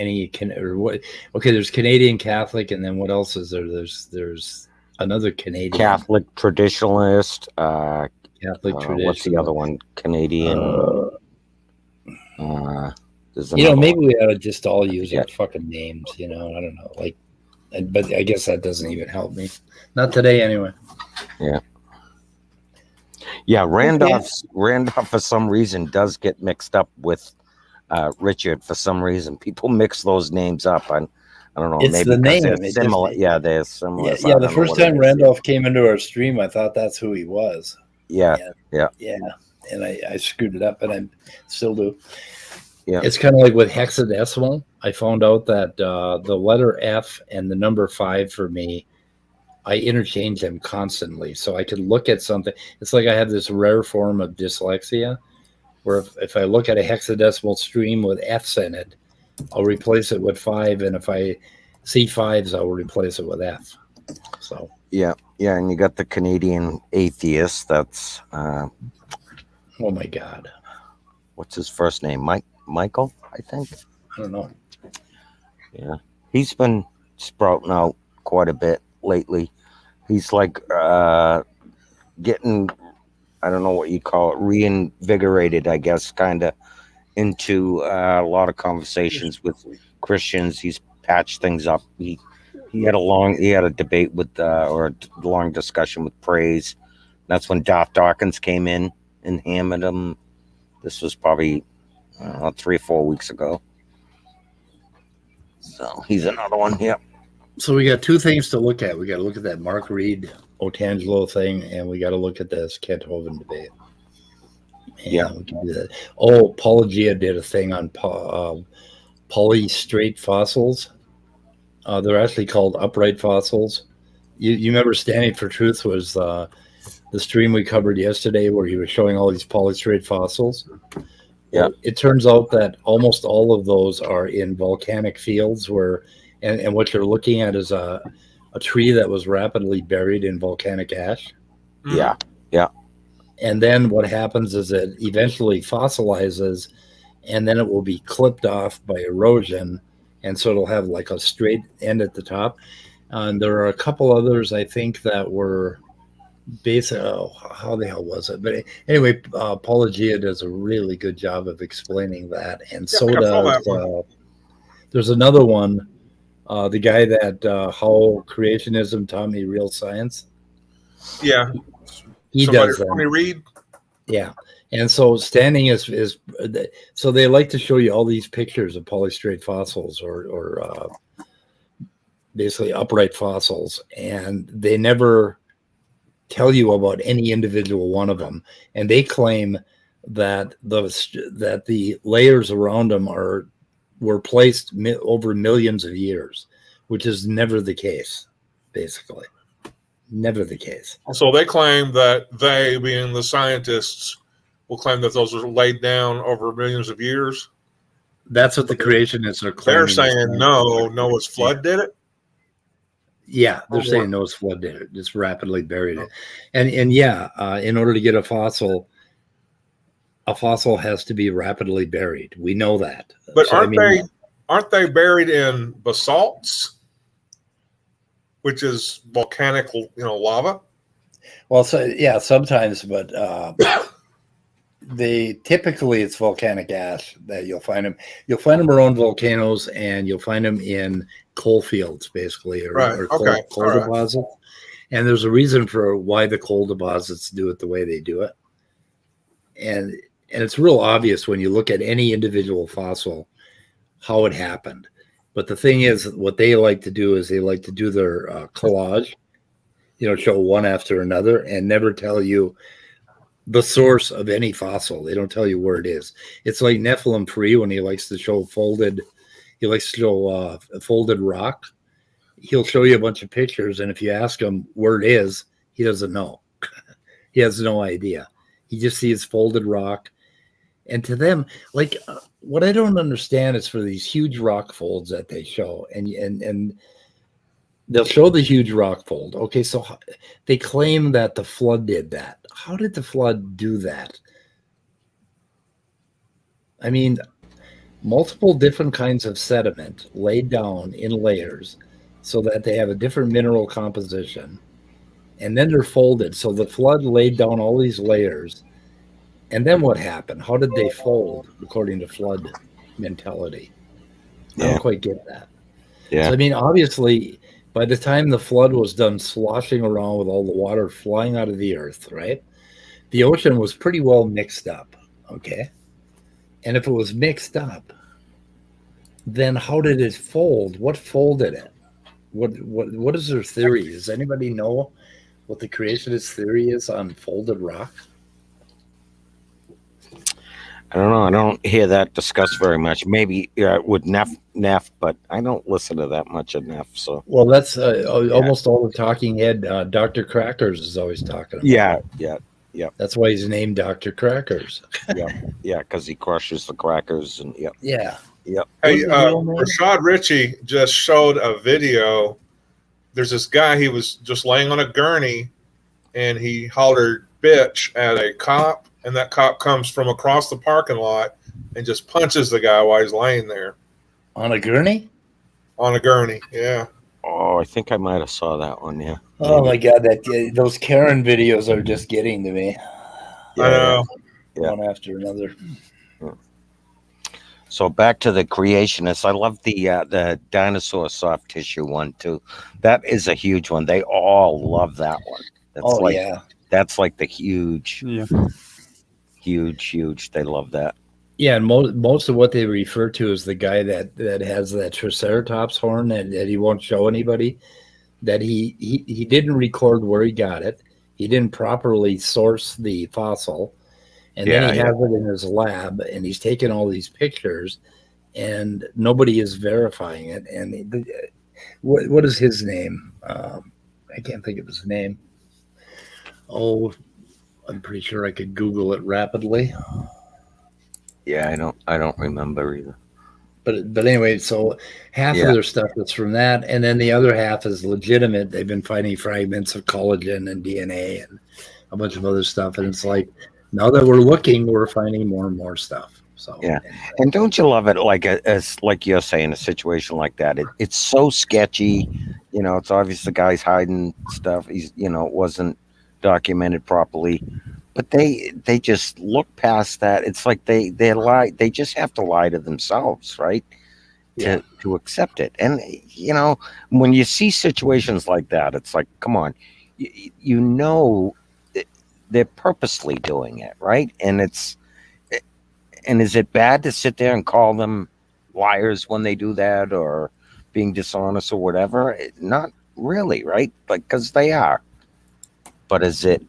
what? Okay, there's Canadian Catholic, and then what else is there? There's another Canadian Catholic traditionalist. Catholic traditionalist. What's the other one? Canadian. Maybe we ought to just all use our fucking names. I don't know. But I guess that doesn't even help me. Not today, anyway. Yeah. Yeah, Randolph for some reason does get mixed up with Richard for some reason. People mix those names up. I don't know. It's maybe the name. they're similar. They're similar. Yeah, the first time Randolph came into our stream, I thought that's who he was. Yeah. And I screwed it up, and I still do. Yeah. It's kind of like with hexadecimal. I found out that the letter F and the number 5 for me, I interchange them constantly. So I could look at something. It's like I have this rare form of dyslexia where if I look at a hexadecimal stream with F's in it, I'll replace it with 5. And if I see 5s, I'll replace it with F. So yeah. And you got the Canadian atheist. That's oh my God. What's his first name? Michael, I think. I don't know. Yeah. He's been sprouting out quite a bit lately. He's like getting, I don't know what you call it, reinvigorated, I guess, kind of into a lot of conversations with Christians. He's patched things up. He had a debate with or a long discussion with Praise. That's when Darth Dawkins came in and hammered him. This was probably 3 or 4 weeks ago. So he's another one here. So we got 2 things to look at. We got to look at that Mark Reed Otangelo thing, and we got to look at this Kent Hovind debate. And we can do that. Oh, Paulogia did a thing on polystrate fossils. They're actually called upright fossils. You remember Standing for Truth was the stream we covered yesterday where he was showing all these polystrate fossils. Yeah. It turns out that almost all of those are in volcanic fields where, and what you're looking at is a tree that was rapidly buried in volcanic ash. Yeah. And then what happens is it eventually fossilizes, and then it will be clipped off by erosion, and so it'll have like a straight end at the top. And there are a couple others, I think, that were basically, how the hell was it? But anyway, Paulogia does a really good job of explaining that, and so does there's another one, the guy that How Creationism Taught Me Real Science. Yeah, he does that. Read. Yeah, and so Standing is so they like to show you all these pictures of polystrate fossils or basically upright fossils, and they never tell you about any individual one of them, and they claim that the layers around them were placed over millions of years, which is never the case. Basically, never the case. So they claim that they, being the scientists, will claim that those are laid down over millions of years. That's what the creationists are claiming. They're saying Noah's flood did it. Yeah, they're saying Noah's flood did it, just rapidly buried it. And in order to get a fossil has to be rapidly buried. We know that. But aren't they buried in basalts, which is volcanic, lava? Well, sometimes, but typically it's volcanic ash that you'll find them. You'll find them around volcanoes, and you'll find them in coal fields, basically, or coal deposits. And there's a reason for why the coal deposits do it the way they do it. and it's real obvious when you look at any individual fossil how it happened. But the thing is, what they like to do is they like to do their collage, show one after another and never tell you the source of any fossil. They don't tell you where it is. It's like Nephilim Free when he likes to show folded rock. He'll show you a bunch of pictures, and if you ask him where it is, he doesn't know. He has no idea. He just sees folded rock. And to them, like, what I don't understand is for these huge rock folds that they show, and they'll show the huge rock fold. Okay, so they claim that the flood did that. How did the flood do that? I mean, multiple different kinds of sediment laid down in layers so that they have a different mineral composition, and then they're folded. So the flood laid down all these layers, and then what happened? How did they fold according to flood mentality? I don't quite get that. Yeah. So, I mean, obviously, by the time the flood was done sloshing around with all the water flying out of the earth, right, the ocean was pretty well mixed up, okay? And if it was mixed up, then how did it fold? What folded it? What is their theory? Does anybody know what the creationist theory is on folded rock? I don't know. I don't hear that discussed very much. Maybe with Neff, but I don't listen to that much of Neff. So Well, that's almost all the talking head. Dr. Crackers is always talking about. Yeah. That's why he's named Dr. Crackers. Yeah, because he crushes the crackers and Yeah. Hey, Rashad Ritchie just showed a video. There's this guy, he was just laying on a gurney, and he hollered bitch at a cop, and that cop comes from across the parking lot and just punches the guy while he's laying there. On a gurney? On a gurney, yeah. Oh, I think I might have saw that one, yeah. Oh my God, those Karen videos are just getting to me. I know. Yeah. One after another. So back to the creationists. I love the dinosaur soft tissue one too. That is a huge one. They all love that one. That's like the huge. They love that. Yeah, and most of what they refer to is the guy that has that Triceratops horn and that he won't show anybody. That he didn't record where he got it. He didn't properly source the fossil. And then he has it in his lab, and he's taking all these pictures, and nobody is verifying it. And what is his name? I can't think of his name. Oh, I'm pretty sure I could Google it rapidly. Yeah, I don't remember either. But anyway, so half of their stuff is from that, and then the other half is legitimate. They've been finding fragments of collagen and DNA and a bunch of other stuff, and it's like, now that we're looking, we're finding more and more stuff. So and don't you love it? As like you're saying, a situation like that, it's so sketchy. It's obvious the guy's hiding stuff. He's it wasn't documented properly, but they just look past that. It's like they lie. They just have to lie to themselves, right? To accept it. And when you see situations like that, it's like, come on, they're purposely doing it, right? And is it bad to sit there and call them liars when they do that, or being dishonest or whatever? Not really, right? Because they are. But is it,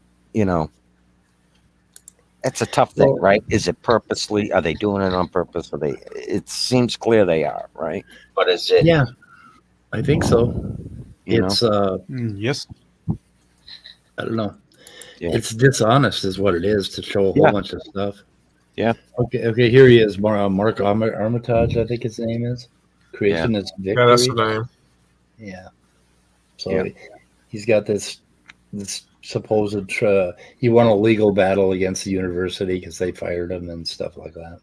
it's a tough thing, right? Is it purposely? Are they doing it on purpose? It seems clear they are, right? But is it? Yeah, I think so. It's yes. I don't know. Yeah. It's dishonest is what it is, to show a whole bunch of stuff. Yeah. Okay, here he is. Mark Armitage, I think his name is. Creationist Victory. Yeah, that's the name. Yeah. So he's got this supposed he won a legal battle against the university because they fired him and stuff like that.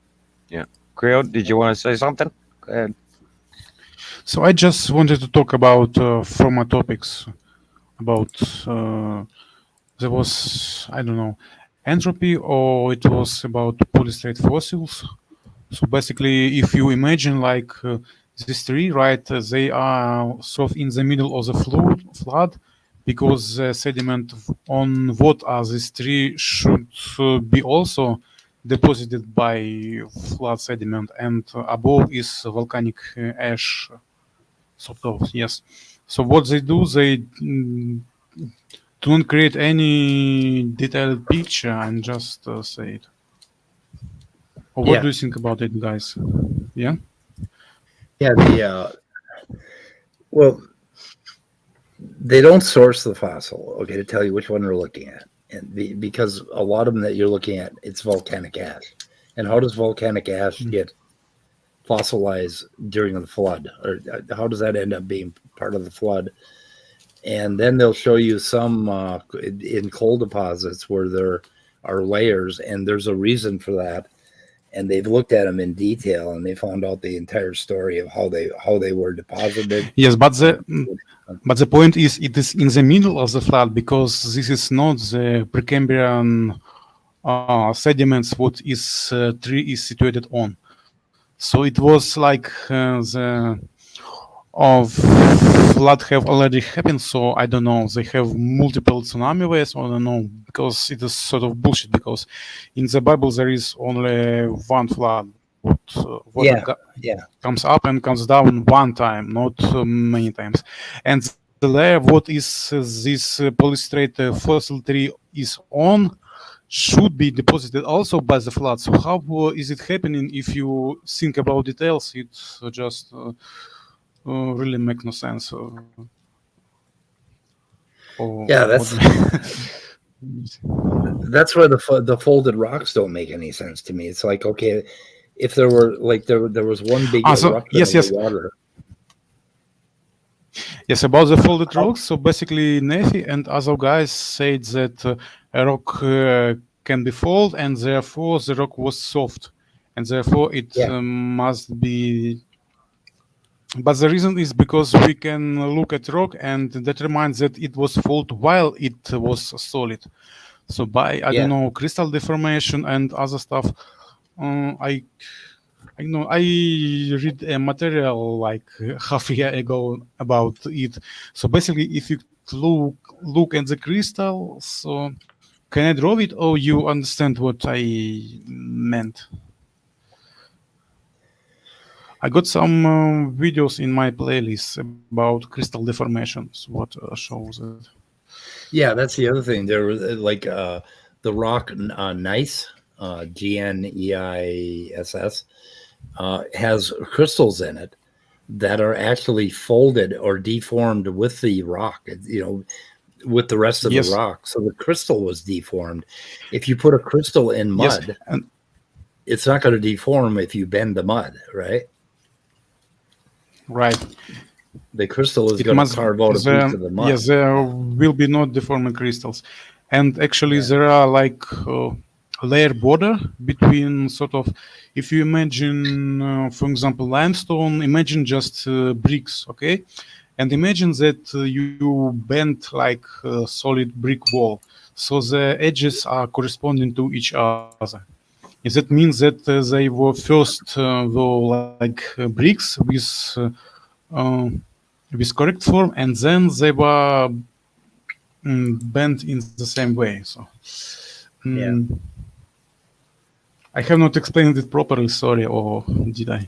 Yeah. Creo, did you want to say something? Go ahead. So I just wanted to talk about former topics about there was, I don't know, entropy, or it was about polystrate fossils. So basically, if you imagine like these three, right, they are sort of in the middle of the flood, because the sediment on what are these three should be also deposited by flood sediment, and above is volcanic ash, sort of. Yes. So what they do, they don't create any detailed picture and just say it. Or what do you think about it, guys? Yeah. Yeah. Well, they don't source the fossil, okay, to tell you which one they're looking at, and because a lot of them that you're looking at, it's volcanic ash. And how does volcanic ash get fossilized during the flood, or how does that end up being part of the flood? And then they'll show you some in coal deposits where there are layers, and there's a reason for that. And they've looked at them in detail, and they found out the entire story of how they were deposited. Yes, but the point is, it is in the middle of the flood, because this is not the Precambrian sediments what is tree is situated on. So it was like the flood have already happened. So I don't know. They have multiple tsunami waves, or I don't know, because it is sort of bullshit. Because in the Bible there is only one flood. Water comes up and comes down one time, not many times. And the layer what is this polystrate fossil tree is on should be deposited also by the flood. So how is it happening? If you think about details, it just really make no sense. That's where the folded rocks don't make any sense to me. It's like, okay, if there were like there was one big eruption of the water. Yes, about the folded rocks. So basically, Nephi and other guys said that a rock can be folded, and therefore the rock was soft, and therefore it must be. But the reason is because we can look at rock and determine that it was folded while it was solid. So by I don't know, crystal deformation and other stuff, I know I read a material like half a year ago about it. So basically, if you look at the crystal, so can I draw it, or you understand what I meant? I got some videos in my playlist about crystal deformations. What shows it? Yeah, that's the other thing. There was like the rock gneiss, GNEISS, has crystals in it that are actually folded or deformed with the rock, with the rest of the rock. So the crystal was deformed. If you put a crystal in mud, it's not going to deform if you bend the mud, right? Right. The crystal is going to carve out a piece of the mud. Yes, there will be no deforming crystals. And actually there are like layer border between sort of, if you imagine, for example, limestone, imagine just bricks, okay? And imagine that you bend like a solid brick wall. So the edges are corresponding to each other. That means that they were first like bricks with correct form, and then they were bent in the same way. So I have not explained it properly, sorry, or did I?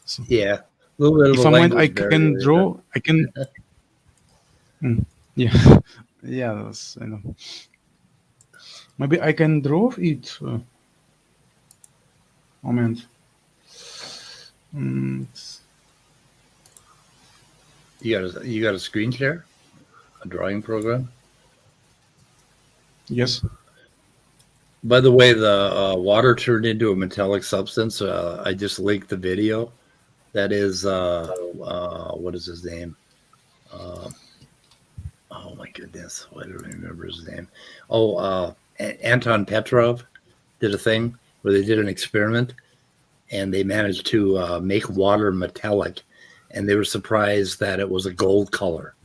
So, a little bit of if a I mind, I language can barrier. draw. I can. That's, I know. Maybe I can draw it. Moment. You got a screen share, a drawing program. Yes. By the way, the water turned into a metallic substance. I just linked the video. That is, what is his name? Oh my goodness, why don't I remember his name? Anton Petrov did a thing where they did an experiment, and they managed to make water metallic, and they were surprised that it was a gold color.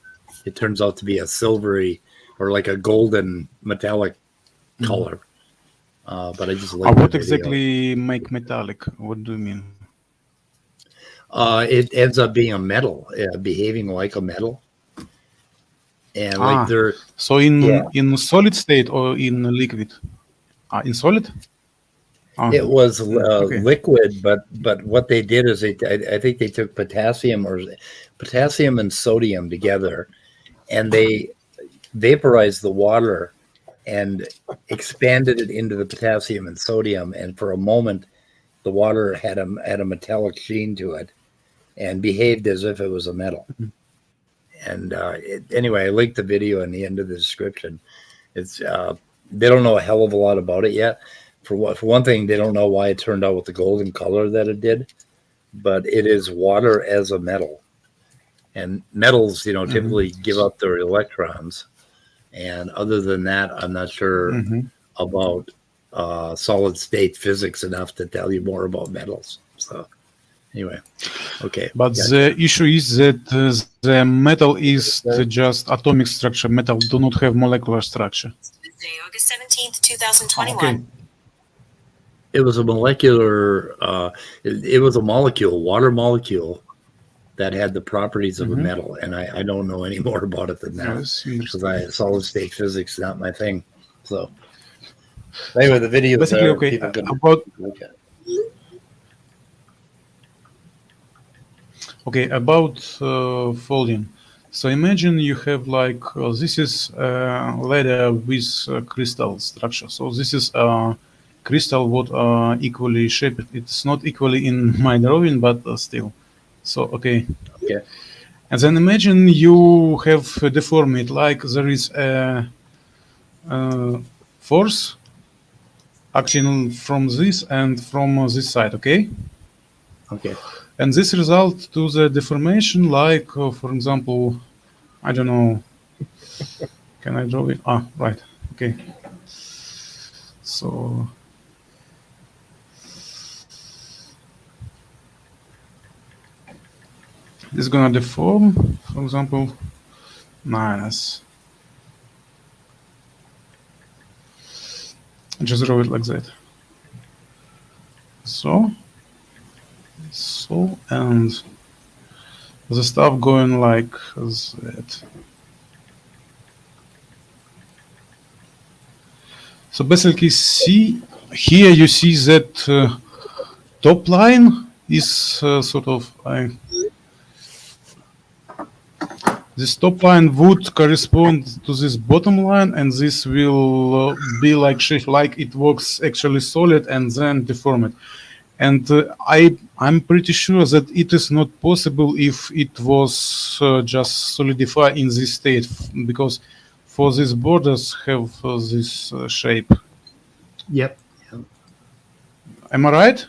It turns out to be a silvery or like a golden metallic color. But I just like what exactly make metallic? What do you mean? It ends up being a metal, behaving like a metal. And like they're so in solid state or in liquid? In solid? Ah, It was okay. liquid, but what they did is I think they took potassium and sodium together, and they vaporized the water and expanded it into the potassium and sodium. And for a moment, the water had a metallic sheen to it and behaved as if it was a metal. And anyway, I linked the video in the end of the description. It's they don't know a hell of a lot about it yet. For one thing, they don't know why it turned out with the golden color that it did, but it is water as a metal. And metals, typically give up their electrons. And other than that, I'm not sure about solid state physics enough to tell you more about metals. So anyway, okay. But the issue is that the metal is just atomic structure. Metal do not have molecular structure. Tuesday, August 17th, 2021. Okay. It was a molecular, it was a molecule, water molecule that had the properties of a metal. And I don't know any more about it than that because solid state physics is not my thing. So anyway, the video is there. Okay. People can look at it. Okay, about folding. So imagine you have like, this is ladder with crystal structure. So this is crystal what equally shaped. It's not equally in my drawing, but still. So, okay. And then imagine you have deformed it, like there is a force acting from this and from this side, okay? Okay. And this result to the deformation, like, for example, I don't know, can I draw it? Ah, right, okay. So, this is gonna deform, for example, minus. Just draw it like that. So, and the stuff going like that. So basically, see here you see that top line is sort of this top line would correspond to this bottom line, and this will be like shift, like it works actually solid and then deform it. And I'm pretty sure that it is not possible if it was just solidified in this state, because for these borders have this shape. Yep. Am I right?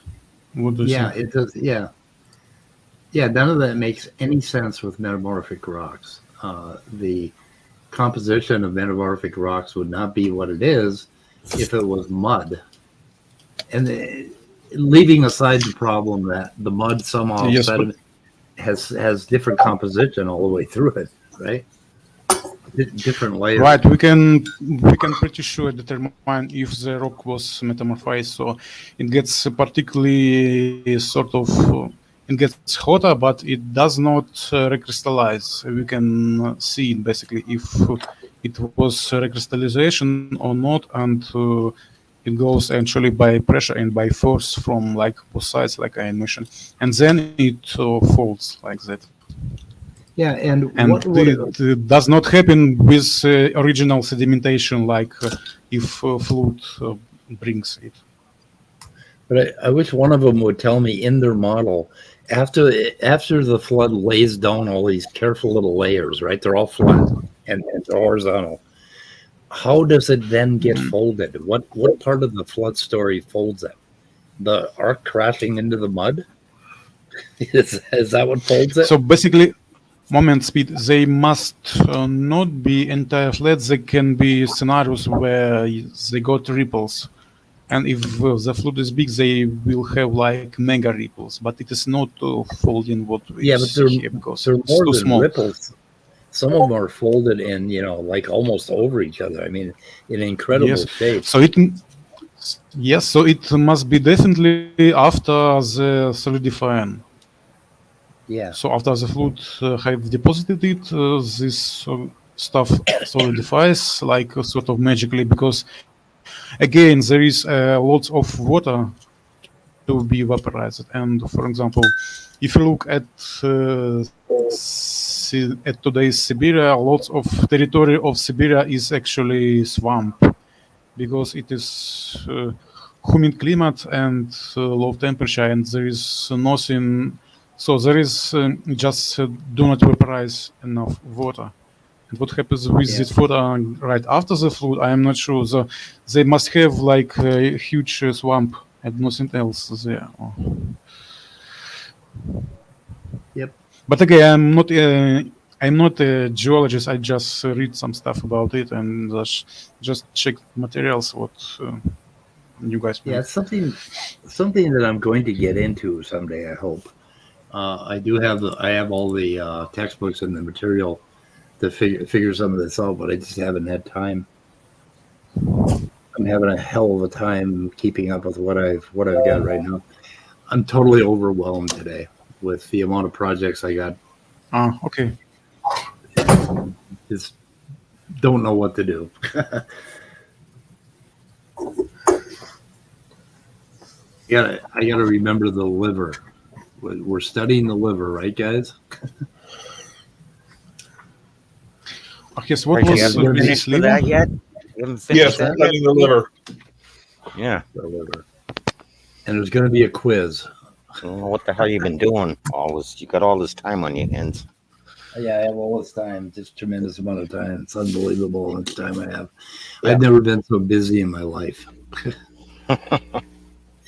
What do you Yeah, think? it does. Yeah. Yeah, none of that makes any sense with metamorphic rocks. The composition of metamorphic rocks would not be what it is if it was mud. And leaving aside the problem that the mud somehow Yes, sediment has different composition all the way through it, right? Different layers. Right, we can pretty sure determine if the rock was metamorphized. So it gets particularly sort of it gets hotter, but it does not recrystallize. We can see basically if it was recrystallization or not, and it goes actually by pressure and by force from like both sides, like I mentioned, and then it folds like that. Yeah, and what it does not happen with original sedimentation, like if fluid brings it. But I wish one of them would tell me in their model, after the flood lays down all these careful little layers, right? They're all flat and horizontal. How does it then get folded? What part of the flood story folds it? The ark crashing into the mud? Is that what folds it? So basically, moment speed, they must not be entire flat. There can be scenarios where they got ripples. And if the flood is big, they will have like mega ripples. But it is not folding what we see here because they're it's more too than small. ripples. Some of them are folded in, like almost over each other. I mean, in incredible shape. So so it must be definitely after the solidifying. Yeah. So after the fluid have deposited it, this stuff solidifies like sort of magically, because again there is lots of water to be vaporized. And for example, if you look at today's Siberia, lots of territory of Siberia is actually swamp because it is humid climate and low temperature, and there is nothing. So there is just do not vaporize enough water. And what happens with this water right after the flood, I am not sure. So they must have like a huge swamp and nothing else there. Yep. But again, I'm not a geologist. I just read some stuff about it and just check materials. What you guys? Yeah, it's something that I'm going to get into someday. I hope. I have all the textbooks and the material to figure some of this out, but I just haven't had time. I'm having a hell of a time keeping up with what I've got right now. I'm totally overwhelmed today with the amount of projects I got. Okay. Just don't know what to do. I gotta remember the liver. We're studying the liver, right, guys? Okay, so what was finished with that yet? You haven't finished Yes, that studying yet? the liver. Yeah. The liver. And there's going to be a quiz. I don't know what the hell you've been doing all this. You got all this time on your hands. Yeah, I have all this time, just tremendous amount of time. It's unbelievable how much time I have. Yeah. I've never been so busy in my life.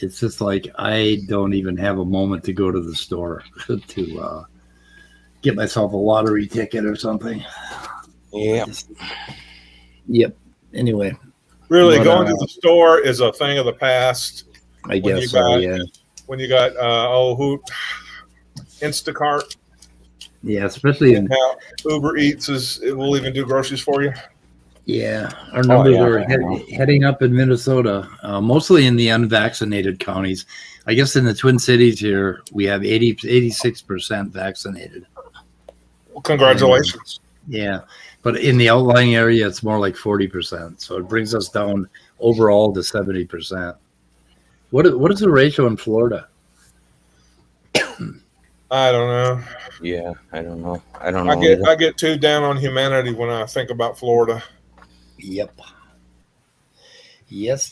It's just like I don't even have a moment to go to the store to get myself a lottery ticket or something. Yeah. Yep. Anyway. Really, But, going to the store is a thing of the past. I guess so, yeah. When you got Instacart. Yeah, especially in now Uber Eats will even do groceries for you. Yeah, our numbers yeah, are heading up in Minnesota, mostly in the unvaccinated counties. I guess in the Twin Cities here, we have 86% vaccinated. Well, congratulations. Yeah, but in the outlying area, it's more like 40%. So it brings us down overall to 70%. What is the ratio in Florida? I don't know. Yeah, I don't know. I get too down on humanity when I think about Florida. Yep. Yes.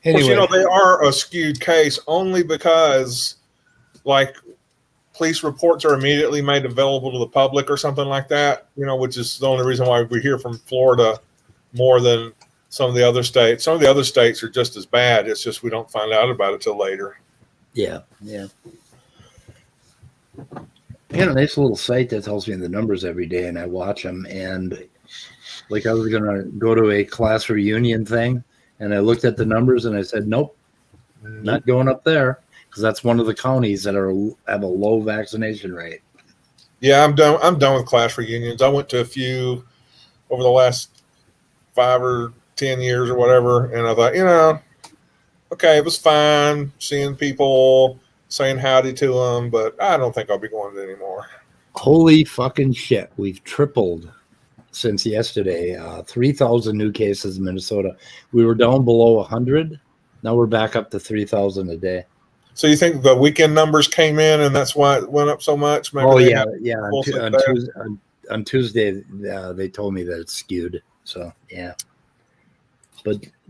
Anyway. Anyway, They are a skewed case only because, like, police reports are immediately made available to the public or something like that, which is the only reason why we hear from Florida more than some of the other states. Some of the other states are just as bad. It's just we don't find out about it till later. Yeah. I got a nice little site that tells me the numbers every day, and I watch them. And like I was going to go to a class reunion thing, and I looked at the numbers, and I said, nope, not going up there, because that's one of the counties that have a low vaccination rate. Yeah, I'm done with class reunions. I went to a few over the last 5 or 10 years or whatever, and I thought, okay, it was fine seeing people, saying howdy to them, but I don't think I'll be going to anymore. Holy fucking shit. We've tripled since yesterday. 3,000 new cases in Minnesota. We were down below 100. Now we're back up to 3,000 a day. So you think the weekend numbers came in and that's why it went up so much? Maybe On Tuesday, they told me that it's skewed. So, yeah.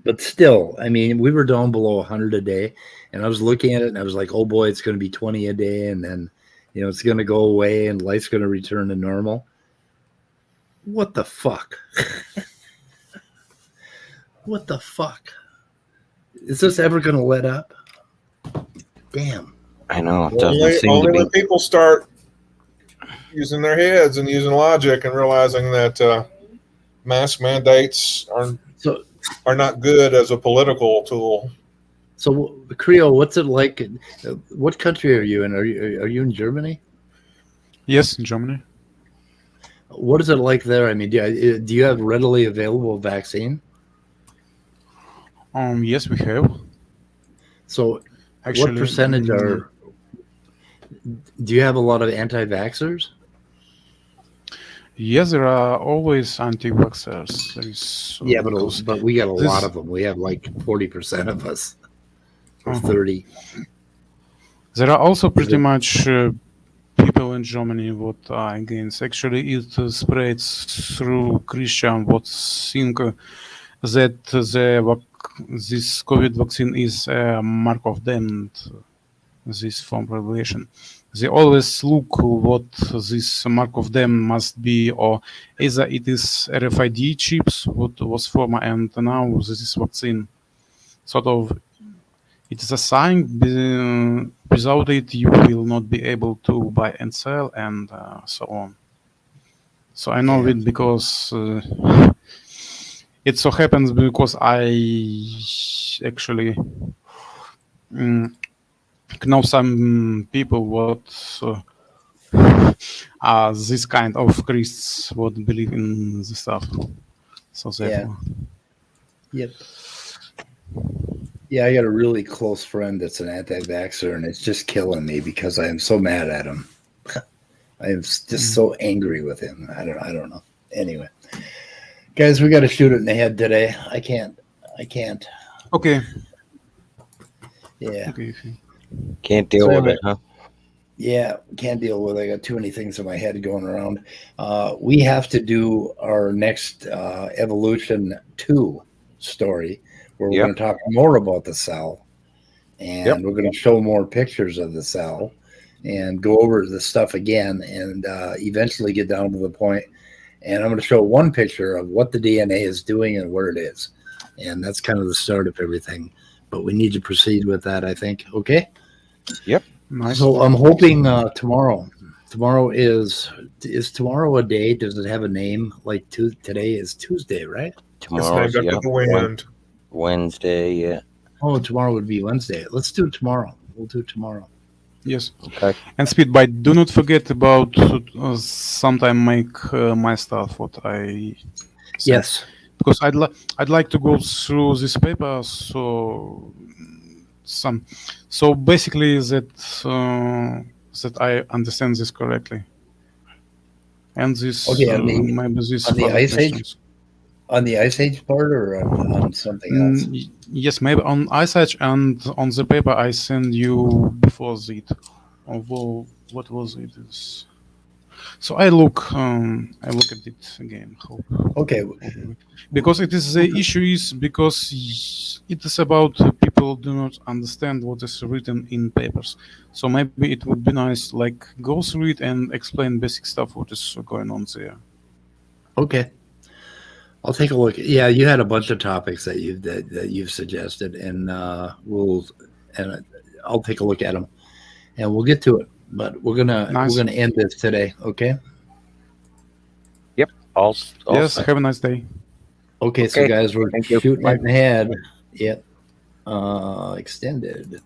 But still, I mean, we were down below 100 a day, and I was looking at it, and I was like, oh, boy, it's going to be 20 a day, and then, it's going to go away, and life's going to return to normal. What the fuck? What the fuck? Is this ever going to let up? Damn. I know. It doesn't seem only to be. when people start using their heads and using logic and realizing that mask mandates are not good as a political tool. So, Creo, what's it like? What country are you in? Are you in Germany? Yes, in Germany. What is it like there? I mean, do you have readily available vaccine? Yes, we have. So, Actually, what percentage do you have a lot of anti-vaxxers? Yes, there are always anti-vaxxers. But we got a lot of them. We have like 40% of us. or 30. There are also pretty much people in Germany what are against. Actually, it spreads through Christian what think that this COVID vaccine is a mark of them. This from Revelation. They always look what this mark of them must be, or either it is RFID chips, what was former, and now this is vaccine. Sort of, it is a sign. Without it, you will not be able to buy and sell, and so on. So I know it because it so happens because I actually know some people what are this kind of Christs what believe in the stuff. So therefore, Yep. Yeah, I got a really close friend that's an anti-vaxxer, and it's just killing me because I am so mad at him. I am just so angry with him. I don't know. Anyway, guys, we got to shoot it in the head today. I can't. okay. Yeah. Okay. Can't deal So with it, huh? Yeah, can't deal with it. I got too many things in my head going around. We have to do our next Evolution 2 story where we're going to talk more about the cell, and we're going to show more pictures of the cell and go over the stuff again, and eventually get down to the point. And I'm going to show one picture of what the DNA is doing and where it is. And that's kind of the start of everything. But we need to proceed with that, I think. Okay? Yep. Nice. So I'm hoping tomorrow. Tomorrow is tomorrow a day? Does it have a name? Like today is Tuesday, right? Tomorrow's It's named after the wind. Wednesday, yeah. Oh, tomorrow would be Wednesday. Let's do it tomorrow. We'll do it tomorrow. Yes. Okay. And Speedbite, do not forget about sometime make my stuff what I said. Yes. Because I'd like to go through this paper so basically that I understand this correctly. And this maybe this on the further Ice Age? questions. On the Ice Age part or on something else? Yes, maybe on Ice Age, and on the paper I send you before it. Although what was it? So I look at it again. Okay. Because it is the issue is because it is about people do not understand what is written in papers. So maybe it would be nice, like go through it and explain basic stuff what is going on there. Okay. I'll take a look. Yeah, you had a bunch of topics that you've suggested, and I'll take a look at them, and we'll get to it. But we're gonna end this today. Okay. Yep. Yes. Have a nice day. Okay, so guys, we're shooting in the head. Yep. Extended.